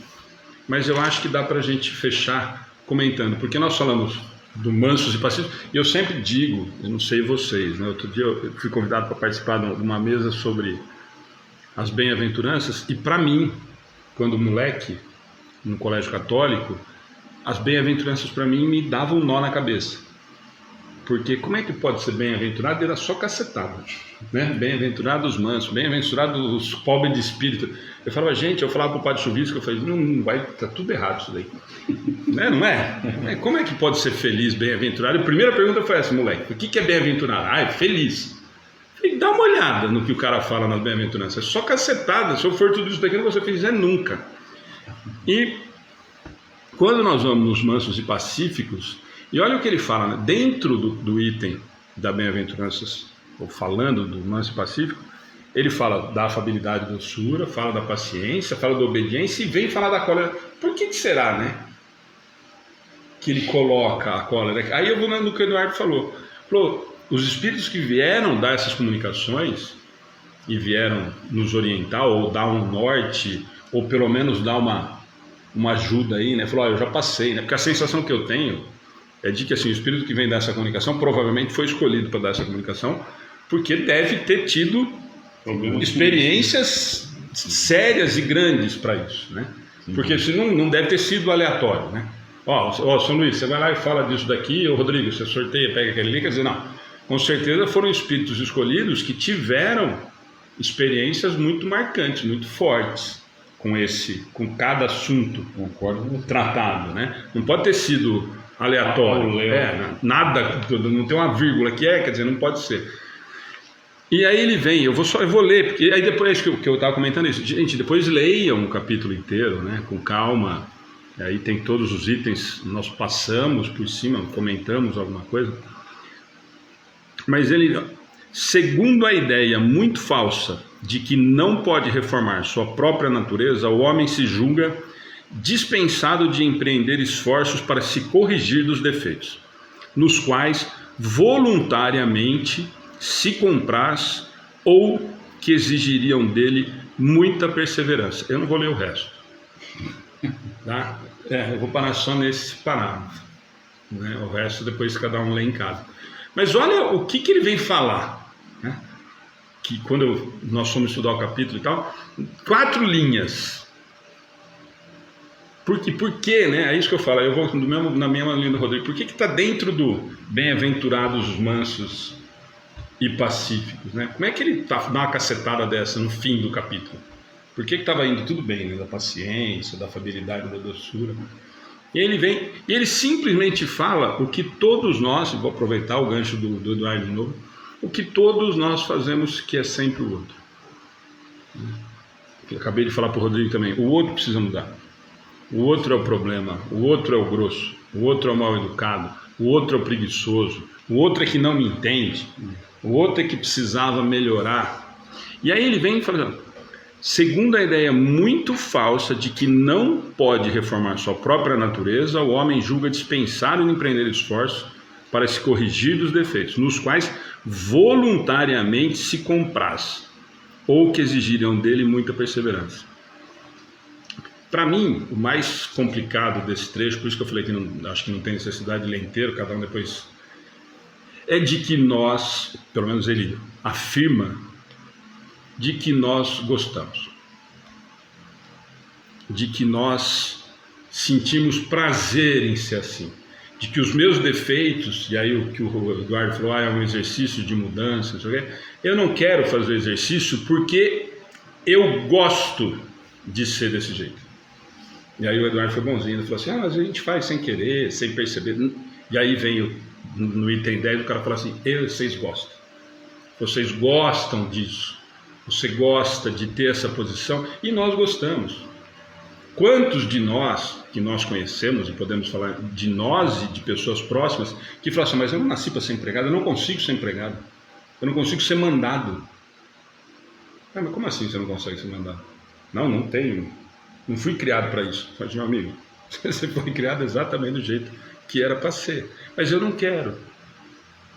mas eu acho que dá para a gente fechar comentando, porque nós falamos do mansos e pacíficos, e eu sempre digo, eu não sei vocês, né? Outro dia eu fui convidado para participar de uma mesa sobre as bem-aventuranças, e para mim, quando moleque, no colégio católico, as bem-aventuranças para mim me davam um nó na cabeça. Porque como é que pode ser bem-aventurado? Era só cacetada, né? Bem-aventurados os mansos, bem-aventurados os pobres de espírito. Eu falava para o padre Chuvisco, eu falei, não vai, tá tudo errado isso daí. Né? Não é? Como é que pode ser feliz, bem-aventurado? A primeira pergunta foi essa, moleque, o que é bem-aventurado? Ah, é feliz. Eu falei, dá uma olhada no que o cara fala nas bem-aventuranças, é só cacetada, se eu for tudo isso daqui, não você fizer nunca. E quando nós vamos nos mansos e pacíficos, e olha o que ele fala, né? Dentro do item da bem-aventuranças, ou falando do manso e pacífico, ele fala da afabilidade e doçura, fala da paciência, fala da obediência e vem falar da cólera. Por que será, né? Que ele coloca a cólera? Aí eu vou no que o Eduardo falou. Os espíritos que vieram dar essas comunicações e vieram nos orientar, ou dar um norte, ou pelo menos dar uma ajuda aí, né? Falou, eu já passei, né? Porque a sensação que eu tenho é de que assim, o espírito que vem dar essa comunicação provavelmente foi escolhido para dar essa comunicação, porque deve ter tido experiências sérias e grandes para isso, né? Porque senão não deve ter sido aleatório, né? São Luís, você vai lá e fala disso daqui, ou Rodrigo, você sorteia, pega aquele link, quer dizer, não, com certeza foram espíritos escolhidos que tiveram experiências muito marcantes, muito fortes com cada assunto tratado, né? Não pode ter sido aleatório, nada, não tem uma vírgula quer dizer, não pode ser. E aí ele vem, eu vou ler, porque aí depois que eu estava comentando isso, gente, depois leiam o capítulo inteiro, né, com calma, aí tem todos os itens, nós passamos por cima, comentamos alguma coisa, mas ele, segundo a ideia muito falsa de que não pode reformar sua própria natureza, o homem se julga dispensado de empreender esforços para se corrigir dos defeitos, nos quais voluntariamente se compraz ou que exigiriam dele muita perseverança. Eu não vou ler o resto, tá? Eu vou parar só nesse parágrafo, né? O resto depois cada um lê em casa. Mas olha o que ele vem falar, né? Que quando nós fomos estudar o capítulo e tal, 4 linhas. Por quê, né? É isso que eu falo, eu vou na mesma linha do Rodrigo. Por que está dentro do bem-aventurados os mansos e pacíficos, né? Como é que ele dá uma cacetada dessa no fim do capítulo? Por que estava indo tudo bem, né? Da paciência, da afabilidade, da doçura? E ele vem, e ele simplesmente fala o que todos nós, vou aproveitar o gancho do Eduardo de novo, o que todos nós fazemos, que é sempre o outro. Eu acabei de falar para o Rodrigo também, o outro precisa mudar. O outro é o problema, o outro é o grosso, o outro é o mal educado, o outro é o preguiçoso, o outro é que não me entende, o outro é que precisava melhorar. E aí ele vem falando, segundo a ideia muito falsa de que não pode reformar sua própria natureza, o homem julga dispensado em empreender esforços para se corrigir dos defeitos, nos quais voluntariamente se compraz, ou que exigiriam dele muita perseverança. Para mim, o mais complicado desse trecho, por isso que eu falei que acho que não tem necessidade de ler inteiro, cada um depois, é de que nós, pelo menos ele afirma, de que nós gostamos, de que nós sentimos prazer em ser assim, de que os meus defeitos, e aí o que o Eduardo falou, é um exercício de mudança, não sei o quê. Eu não quero fazer o exercício porque eu gosto de ser desse jeito. E aí o Eduardo foi bonzinho, ele falou assim, mas a gente faz sem querer, sem perceber. E aí vem no item 10, o cara fala assim, vocês gostam disso, você gosta de ter essa posição, e nós gostamos. Quantos de nós, que nós conhecemos, e podemos falar de nós e de pessoas próximas, que falam assim, mas eu não nasci para ser empregado, eu não consigo ser empregado, eu não consigo ser mandado. Mas como assim você não consegue ser mandado? Não tenho, não fui criado para isso. Eu falei, meu amigo, você foi criado exatamente do jeito que era para ser, mas eu não quero.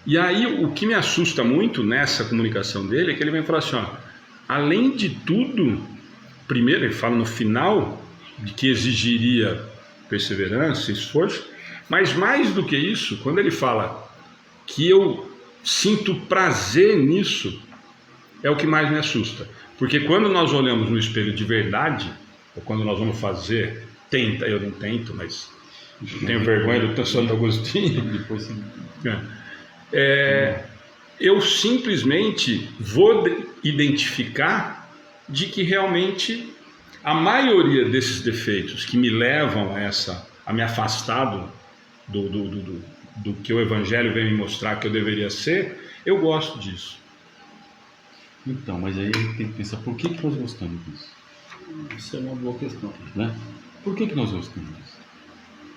E aí o que me assusta muito nessa comunicação dele é que ele vem falar assim, além de tudo, primeiro ele fala no final de que exigiria perseverança, esforço, mas mais do que isso, quando ele fala que eu sinto prazer nisso, é o que mais me assusta. Porque quando nós olhamos no espelho de verdade, ou quando nós vamos fazer, eu não tento, mas tenho vergonha do Santo Agostinho, eu simplesmente vou identificar de que realmente a maioria desses defeitos que me levam a me afastar do que o Evangelho vem me mostrar que eu deveria ser, eu gosto disso. Então, mas aí a gente tem que pensar, por que nós gostamos disso? Isso é uma boa questão. Né? Por que nós gostamos disso?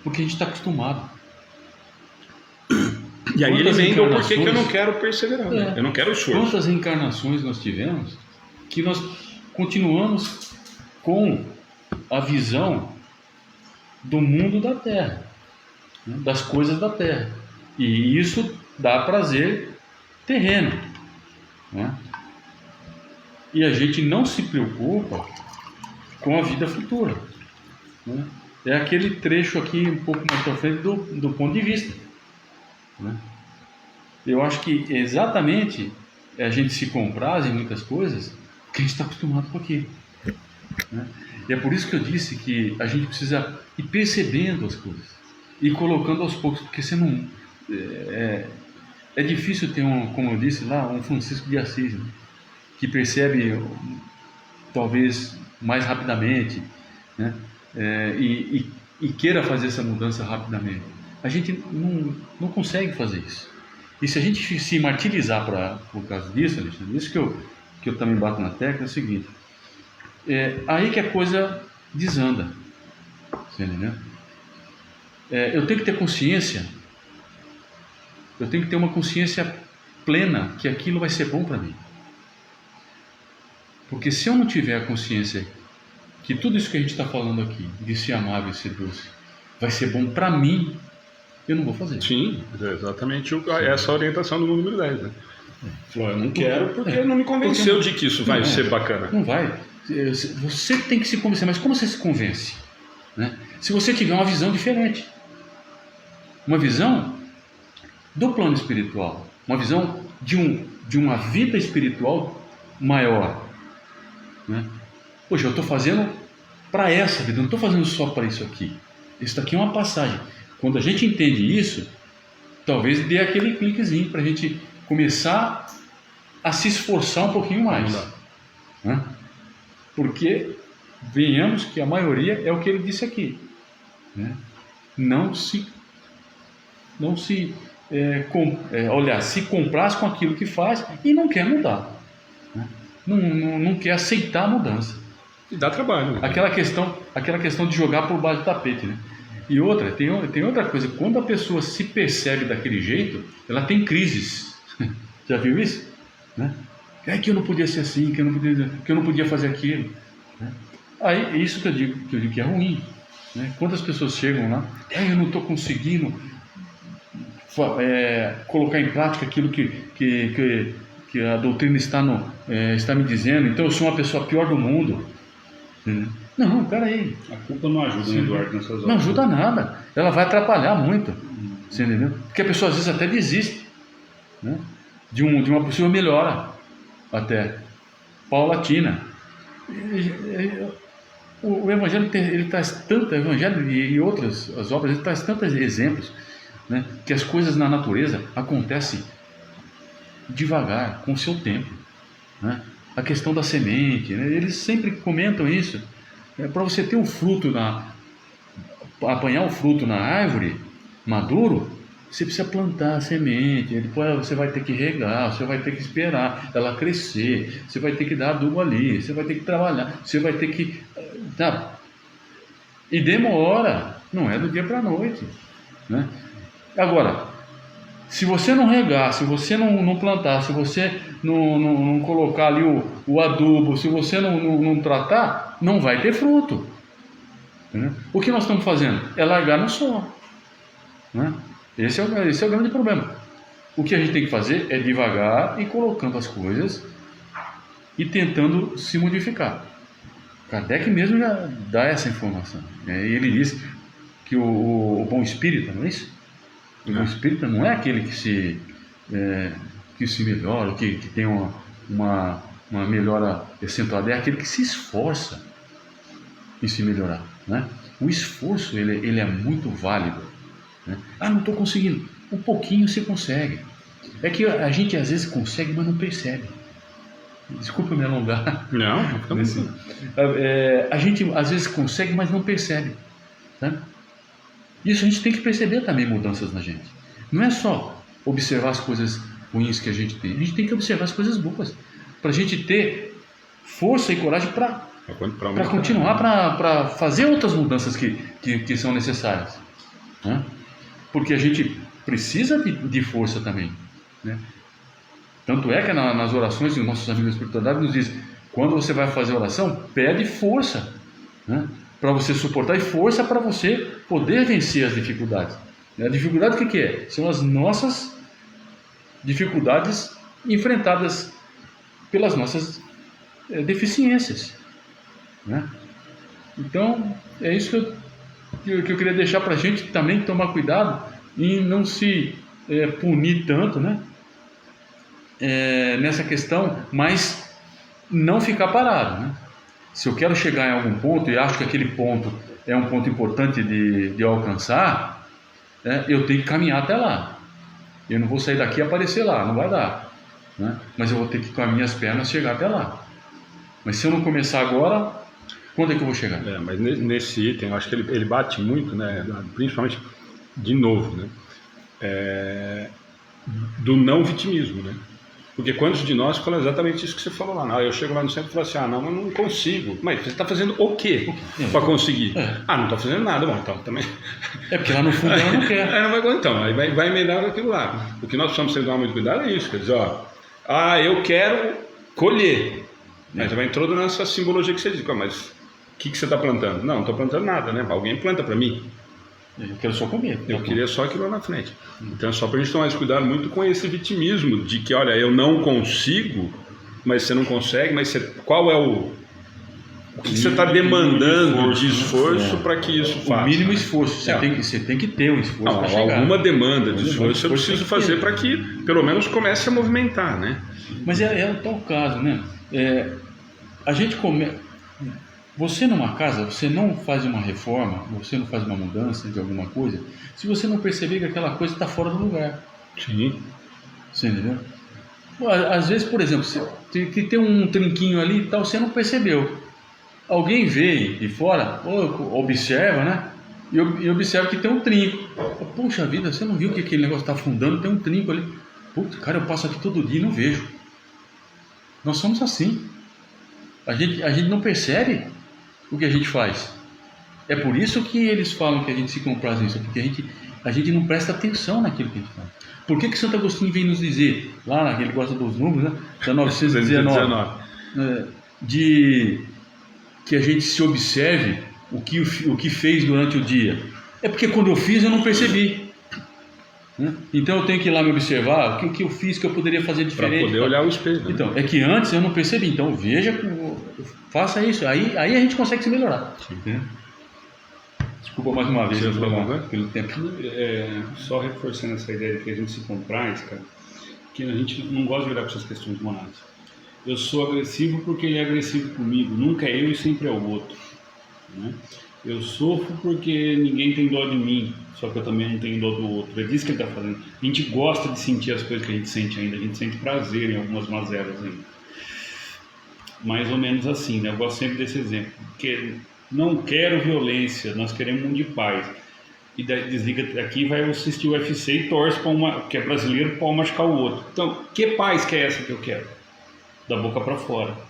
Porque a gente está acostumado. E aí ele vem por que eu não quero perseverar, né? Eu não quero esforço. Quantas reencarnações nós tivemos que nós continuamos com a visão do mundo da Terra, né? Das coisas da Terra. E isso dá prazer terreno, né? E a gente não se preocupa com a vida futura, né? É aquele trecho aqui um pouco mais para frente do ponto de vista, né? Eu acho que exatamente a gente se compraz em muitas coisas porque a gente está acostumado com aquilo, né? E é por isso que eu disse que a gente precisa ir percebendo as coisas e colocando aos poucos, porque você não é difícil ter como eu disse lá, um Francisco de Assis, né? Que percebe talvez mais rapidamente, né? E queira fazer essa mudança rapidamente. A gente não consegue fazer isso. E se a gente se martirizar por causa disso, Alexandre, isso que eu também bato na tecla, é o seguinte: aí que a coisa desanda. Você entendeu? Eu tenho que ter consciência, eu tenho que ter uma consciência plena que aquilo vai ser bom para mim. Porque se eu não tiver a consciência que tudo isso que a gente está falando aqui, de ser amável e ser doce, vai ser bom para mim, eu não vou fazer. Sim, exatamente essa orientação do número 10, né? Eu não quero porque não me convenceu de que isso vai ser bacana. Não vai. Você tem que se convencer, mas como você se convence, né? Se você tiver uma visão diferente, uma visão do plano espiritual, uma visão de uma vida espiritual maior, né? Poxa, eu estou fazendo para essa vida, não estou fazendo só para isso aqui. Isso daqui é uma passagem. Quando a gente entende isso, talvez dê aquele cliquezinho para a gente começar a se esforçar um pouquinho mais, né? Porque venhamos que a maioria é o que ele disse aqui, né? Não se compraz com aquilo que faz e não quer mudar, né? Não quer aceitar a mudança. E dá trabalho, né? Aquela questão de jogar por baixo do tapete, né? E outra, tem outra coisa, quando a pessoa se percebe daquele jeito, ela tem crises. Já viu isso? Né? É que eu não podia ser assim, que eu não podia fazer aquilo, né? Aí é isso que eu digo que é ruim, né? Quantas pessoas chegam lá, eu não estou conseguindo colocar em prática aquilo que a doutrina está me dizendo, então eu sou uma pessoa pior do mundo. Não, peraí. A culpa não ajuda, né, Eduardo, nessas horas. Não ajuda nada. Ela vai atrapalhar muito. Você entendeu? Porque a pessoa às vezes até desiste, né? De uma possível melhora, até paulatina. O Evangelho ele traz tanto, o Evangelho e outras as obras, ele traz tantos exemplos, né? Que as coisas na natureza acontecem devagar, com o seu tempo, né? A questão da semente, né? Eles sempre comentam isso. Para você ter um fruto apanhar o fruto na árvore maduro, você precisa plantar a semente. Depois você vai ter que regar, você vai ter que esperar ela crescer, você vai ter que dar adubo ali, você vai ter que trabalhar, você vai ter que... Tá? E demora, não é do dia para a noite, né? Agora, se você não regar, se você não plantar, se você não colocar ali o adubo, se você não tratar, não vai ter fruto, né? O que nós estamos fazendo é largar no sol, né? Esse é o grande problema. O que a gente tem que fazer é devagar e colocando as coisas e tentando se modificar. Kardec mesmo já dá essa informação. Ele diz que o bom espírita, não é isso? O bom espírita não é aquele que se melhora, que tem uma melhora acentuada, é aquele que se esforça em se melhorar, né? O esforço ele é muito válido, né? Não estou conseguindo. Um pouquinho se consegue. É que a gente às vezes consegue, mas não percebe. Desculpa me alongar. Não, a gente às vezes consegue, mas não percebe, né? Isso a gente tem que perceber também, mudanças na gente. Não é só observar as coisas ruins que a gente tem que observar as coisas boas, para a gente ter força e coragem para continuar, para fazer outras mudanças que são necessárias, né? Porque a gente precisa de força também, né? Tanto é que nas orações, os nossos amigos da espiritualidade nos dizem, quando você vai fazer oração, pede força, né? Para você suportar, e força para você poder vencer as dificuldades. A dificuldade o que é? São as nossas dificuldades enfrentadas pelas nossas deficiências, né? Então, é isso que eu queria deixar para a gente também tomar cuidado em não se punir tanto, né? Nessa questão, mas não ficar parado, né? Se eu quero chegar em algum ponto e acho que aquele ponto é um ponto importante de alcançar, eu tenho que caminhar até lá. Eu não vou sair daqui e aparecer lá, não vai dar, né? Mas eu vou ter que, com as minhas pernas, chegar até lá. Mas se eu não começar agora, quando é que eu vou chegar? Mas nesse item, eu acho que ele bate muito, né? Principalmente, de novo, né? Do não vitimismo, né? Porque quantos de nós falam exatamente isso que você falou lá? Eu chego lá no centro e falo assim, não, mas não consigo. Mas você está fazendo o quê para conseguir? Não estou fazendo nada, bom, então também... porque lá no fundo ela não quer. Não vai aguentar, então, aí vai emendar aquilo lá. O que nós precisamos ter tomar muito cuidado é isso, quer dizer, eu quero colher. Mas vai entrando nessa simbologia que você diz, mas o que você está plantando? Não estou plantando nada, né? Alguém planta para mim. Eu quero só comer. Eu queria só aquilo lá na frente. Então é só para a gente tomar esse cuidado muito com esse vitimismo de que, olha, eu não consigo, mas você não consegue, mas qual é o que você está demandando de esforço para que isso faça? O mínimo esforço. Você tem que ter um esforço para chegar. Alguma demanda de esforço eu preciso fazer para que pelo menos comece a movimentar, né? Mas é o tal caso, né? A gente Você numa casa, você não faz uma reforma, você não faz uma mudança de alguma coisa, se você não perceber que aquela coisa está fora do lugar. Sim. Você entendeu? Às vezes, por exemplo, que tem um trinquinho ali e tal, você não percebeu. Alguém vê de fora, observa, né? E observa que tem um trinco. Puxa vida, você não viu que aquele negócio está afundando, tem um trinco ali. Putz, cara, eu passo aqui todo dia e não vejo. Nós somos assim. A gente não percebe o que a gente faz. É por isso que eles falam que a gente se compraz nisso, porque a gente não presta atenção naquilo que a gente faz. Por que Santo Agostinho vem nos dizer, lá, ele gosta dos números, né? Da 919, que a gente se observe o que fez durante o dia. É porque quando eu fiz eu não percebi, né? Então eu tenho que ir lá me observar o que eu fiz que eu poderia fazer diferente. Para poder olhar o espelho. Né? Então, é que antes eu não percebi, então veja, faça isso, aí a gente consegue se melhorar. Sim. Desculpa mais uma vez pelo tempo. Só reforçando essa ideia de que a gente se compraz, cara, que a gente não gosta de olhar para essas questões morais. Eu sou agressivo porque ele é agressivo comigo, nunca é eu e sempre é o outro, né? Eu sofro porque ninguém tem dó de mim, só que eu também não tenho dó do outro. É disso que ele está fazendo. A gente gosta de sentir as coisas que a gente sente ainda, a gente sente prazer em algumas mazelas ainda. Mais ou menos assim, né? Eu gosto sempre desse exemplo, porque não quero violência, nós queremos um mundo de paz. E daí desliga aqui, vai assistir o UFC e torce para que é brasileiro, para machucar o outro. Então, que paz que é essa que eu quero? Da boca para fora.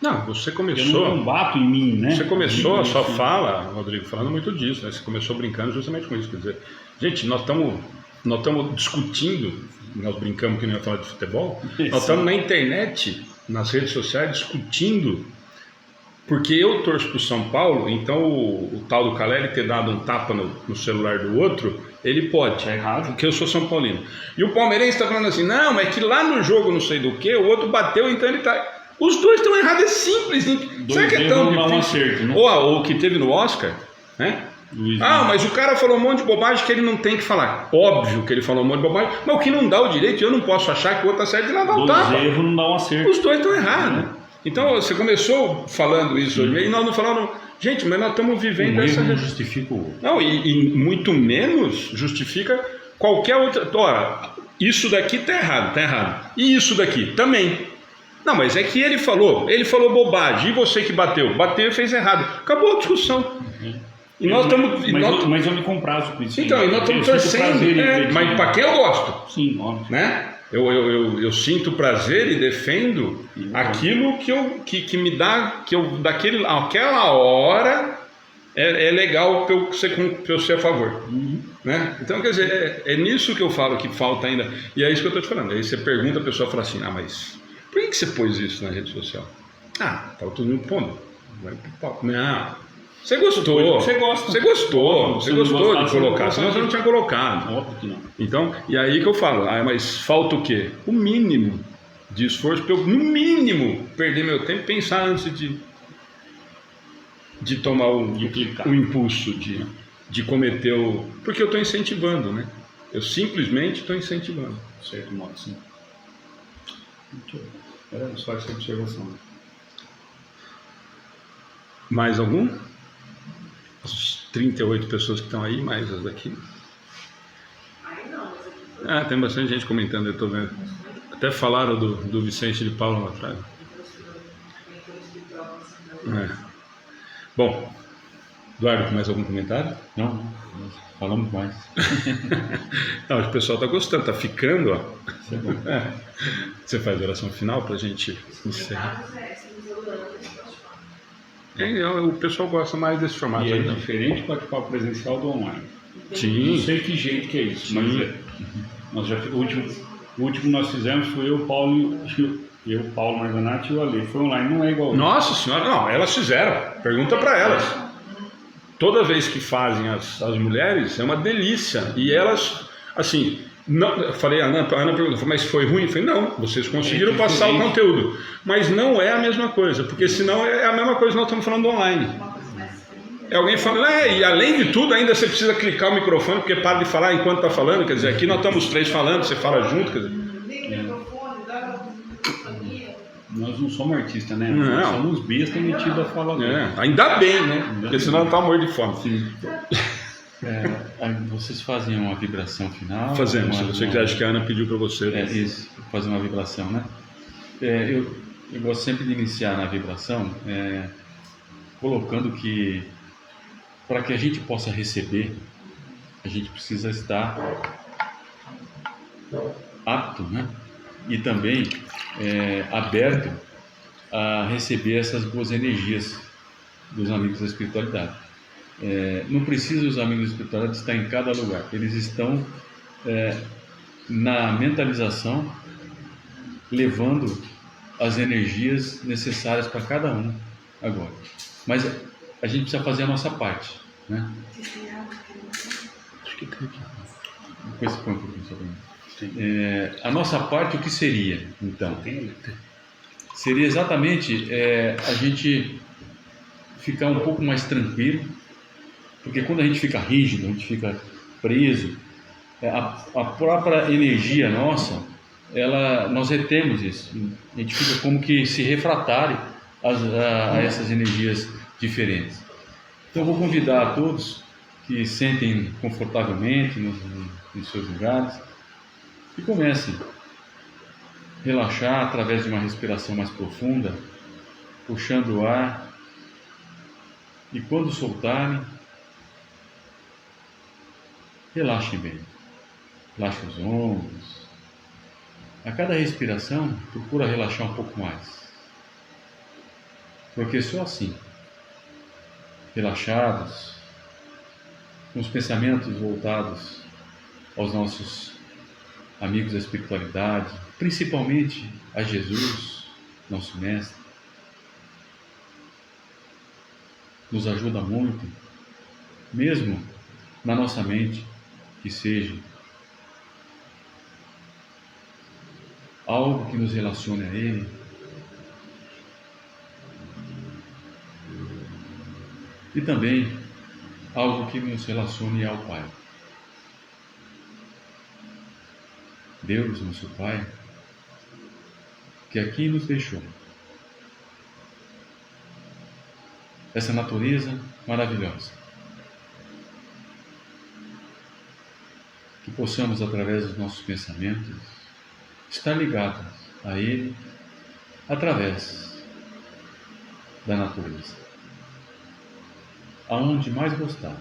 Não, você começou... Eu não combato em mim, né? Você começou a sua fala, Rodrigo, falando muito disso, né? Você começou brincando justamente com isso, quer dizer, gente, nós estamos discutindo, nós brincamos que não ia falar de futebol, nós estamos na internet, nas redes sociais, discutindo, porque eu torço para o São Paulo, então o tal do Caleri ter dado um tapa no celular do outro, ele pode, é errado, porque eu sou São Paulino. E o palmeirense está falando assim, não, mas é que lá no jogo não sei do que, o outro bateu, então ele está... Os dois estão errados, é simples. Será que é tão não dá um difícil? acerto, né? Ou o que teve no Oscar, né? Mas o cara falou um monte de bobagem que ele não tem que falar. Óbvio que ele falou um monte de bobagem, mas o que não dá o direito, eu não posso achar que o outro está certo e levar o tapa. Dois erros não dá um acerto. Os dois estão errados. Então você começou falando isso hoje, e nós não falamos, gente, mas nós estamos vivendo essa. Não justifica o outro. Não, e muito menos justifica qualquer outra. Ora, isso daqui está errado, está errado. E isso daqui também. Não, mas é que ele falou bobagem, e você que bateu e fez errado. Acabou a discussão. E nós estamos. Mas eu me comprazo com isso. Então, e nós estamos torcendo. Mas para quem eu gosto? Sim, óbvio. Né? Eu sinto prazer e defendo aquilo que me dá, aquela hora é legal para eu ser a favor. Né? Então, quer dizer, é nisso que eu falo que falta ainda. E é isso que eu estou te falando. Aí você pergunta, a pessoa fala assim: mas por que você pôs isso na rede social? Estava todo mundo pondo. Não. Você gostou. Você gostou de colocar, senão você não tinha colocado. Óbvio que não. Então, e aí que eu falo, mas falta o quê? O mínimo de esforço para eu, no mínimo, perder meu tempo e pensar antes de tomar o impulso de cometer o. Porque eu estou incentivando, né? Eu simplesmente estou incentivando. De certo modo, sim. Era só essa observação. Mais algum? As 38 pessoas que estão aí, mais as daqui. Aí não, mas aqui Tem bastante gente comentando, eu estou vendo. Até falaram do Vicente de Paulo lá atrás. Bom, Eduardo, mais algum comentário? Não, falamos mais. Não, o pessoal está gostando, está ficando, ó. Você faz a oração final para a gente encerrar? O pessoal gosta mais desse formato. E é aí, né? diferente do bate-papo presencial do online. Sim. Não sei que jeito que é isso, mas nós o último nós fizemos foi eu, Paulo Marzanati e o Ale. Foi online, não é igual. Nossa senhora, não, elas fizeram. Pergunta para elas. Toda vez que fazem as mulheres, é uma delícia. E elas, assim, não, eu falei, a Ana perguntou, mas foi ruim? Eu falei, não, vocês conseguiram passar o conteúdo. Mas não é a mesma coisa, porque senão é a mesma coisa que nós estamos falando online. Alguém fala, e além de tudo, ainda você precisa clicar o microfone, porque para de falar enquanto está falando. Quer dizer, aqui nós estamos 3 falando, você fala junto. Quer dizer. Nós não somos artistas, né? Não. Nós somos bestas metidos a falar. Ainda bem, né? Porque senão não está morto de fome. Sim. Vocês fazem uma vibração final? Fazemos, se você quiser, acho que a Ana pediu para você. Isso, fazer uma vibração, né? Eu gosto sempre de iniciar na vibração colocando que para que a gente possa receber, a gente precisa estar apto, né? E também aberto a receber essas boas energias dos amigos da espiritualidade. Não precisa os amigos da espiritualidade estar em cada lugar, eles estão na mentalização, levando as energias necessárias para cada um agora. Mas a gente precisa fazer a nossa parte, né? Acho que tem aqui. Depois você põe um pouquinho sobre mim. A nossa parte, o que seria, então? Seria exatamente a gente ficar um pouco mais tranquilo, porque quando a gente fica rígido, a gente fica preso, a própria energia nossa, nós retemos isso. A gente fica como que se refratário a essas energias diferentes. Então eu vou convidar a todos que sentem confortavelmente nos seus lugares e comecem a relaxar através de uma respiração mais profunda, puxando o ar, e quando soltarem, relaxem bem, relaxem os ombros. A cada respiração, procura relaxar um pouco mais, porque só assim, relaxados, com os pensamentos voltados aos nossos amigos da espiritualidade, principalmente a Jesus, nosso mestre, nos ajuda muito, mesmo na nossa mente, que seja algo que nos relacione a Ele, e também algo que nos relacione ao Pai. Deus, nosso Pai, que aqui nos deixou essa natureza maravilhosa, que possamos, através dos nossos pensamentos, estar ligados a Ele através da natureza, aonde mais gostar.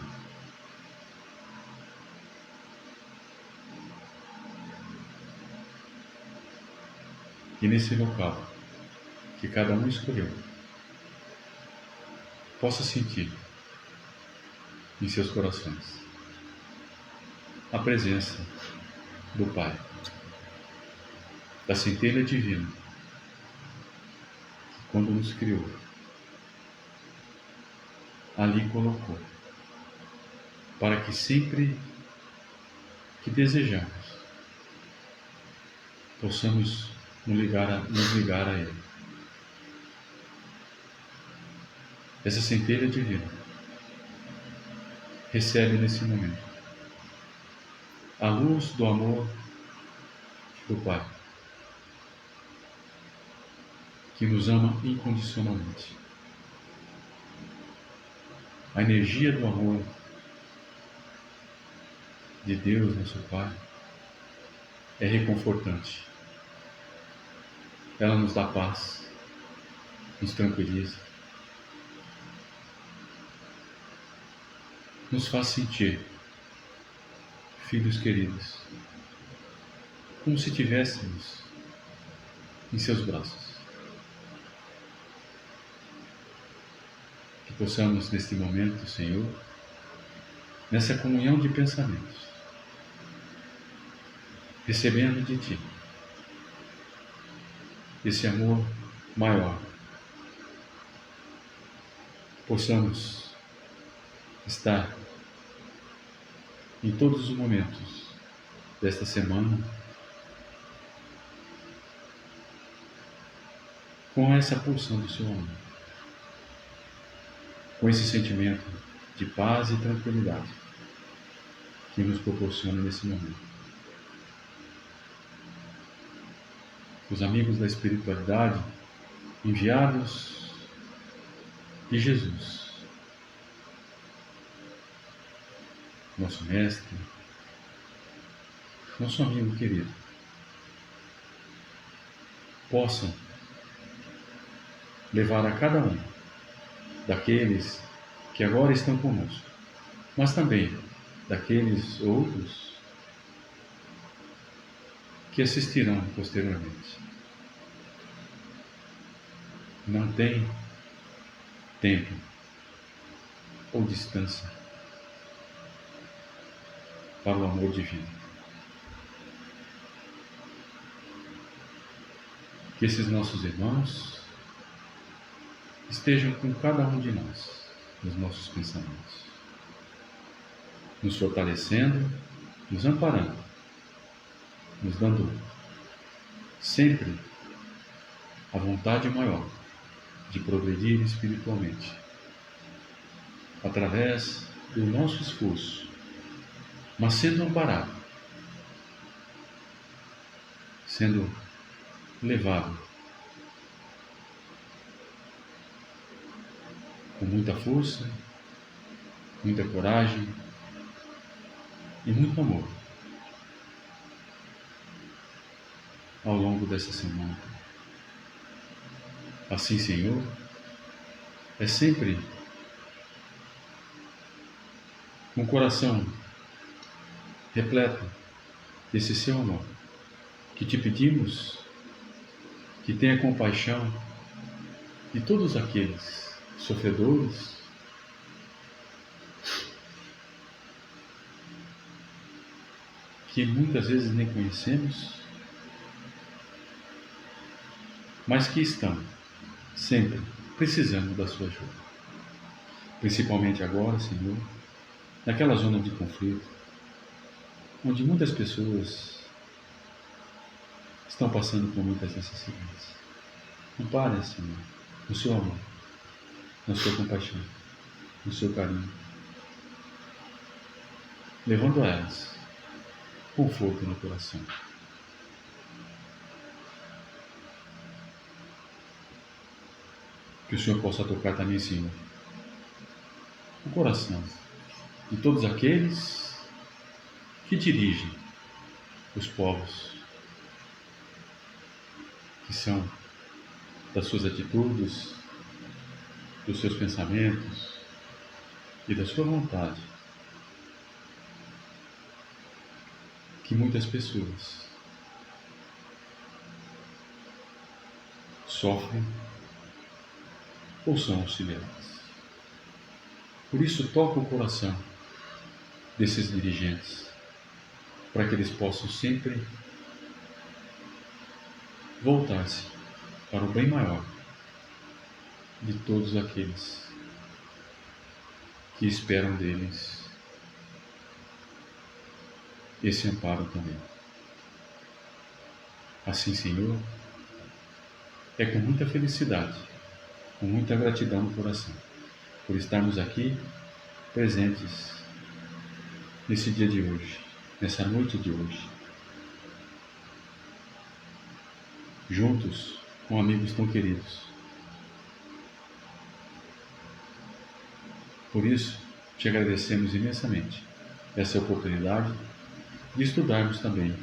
E nesse local que cada um escolheu, possa sentir em seus corações a presença do Pai, da centelha divina, que quando nos criou, ali colocou, para que sempre que desejamos, possamos nos ligar a Ele. Essa centelha divina recebe nesse momento a luz do amor do Pai, que nos ama incondicionalmente. A energia do amor de Deus, nosso Pai, é reconfortante. Ela nos dá paz, nos tranquiliza, nos faz sentir filhos queridos, como se estivéssemos em seus braços. Que possamos, neste momento, Senhor, nessa comunhão de pensamentos, recebendo de Ti esse amor maior, possamos estar em todos os momentos desta semana com essa pulsão do Seu amor, com esse sentimento de paz e tranquilidade que nos proporciona nesse momento. Os amigos da espiritualidade enviados de Jesus, nosso mestre, nosso amigo querido, possam levar a cada um daqueles que agora estão conosco, mas também daqueles outros que assistirão posteriormente. Não tem tempo ou distância para o amor divino. Que esses nossos irmãos estejam com cada um de nós, nos nossos pensamentos, nos fortalecendo, nos amparando, nos dando sempre a vontade maior de progredir espiritualmente, através do nosso esforço, mas sendo amparado, sendo levado com muita força, muita coragem e muito amor ao longo dessa semana. Assim, Senhor, é sempre com o coração repleto desse Seu amor que Te pedimos que tenha compaixão de todos aqueles sofredores que muitas vezes nem conhecemos, mas que estão sempre precisando da Sua ajuda. Principalmente agora, Senhor, naquela zona de conflito, onde muitas pessoas estão passando por muitas necessidades. Ampare, Senhor, no Seu amor, na Sua compaixão. no seu carinho, levando a elas conforto no coração. Que o Senhor possa tocar também, Senhor, o coração de todos aqueles que dirigem os povos, que são das suas atitudes, dos seus pensamentos e da sua vontade, que muitas pessoas sofrem ou são auxiliadas. Por isso, toca o coração desses dirigentes, para que eles possam sempre voltar-se para o bem maior de todos aqueles que esperam deles esse amparo também. Assim, Senhor, é com muita felicidade, com muita gratidão no coração, por estarmos aqui presentes nesse dia de hoje, nessa noite de hoje, juntos com amigos tão queridos. Por isso, te agradecemos imensamente essa oportunidade de estudarmos também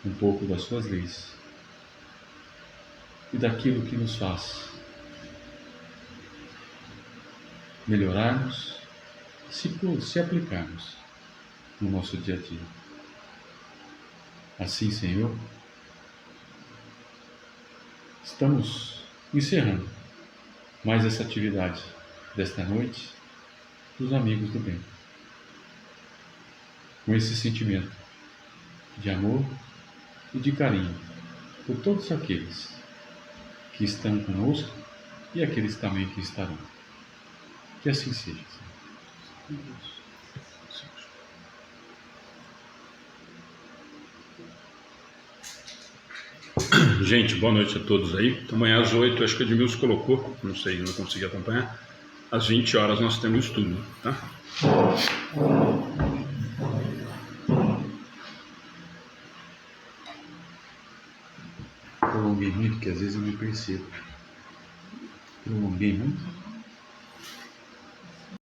um pouco das suas leis e daquilo que nos faz melhorarmos se aplicarmos no nosso dia a dia. Assim, Senhor, estamos encerrando mais essa atividade desta noite dos amigos do bem, com esse sentimento de amor e de carinho por todos aqueles que estão conosco e aqueles também que estarão. Que assim seja, Senhor. Gente, boa noite a todos aí. Então, amanhã às 8, acho que o Edmilson colocou, não sei, não consegui acompanhar. Às 20 horas nós temos estudo, tá? Prolonguei muito, que às vezes eu me percebo. Prolonguei muito.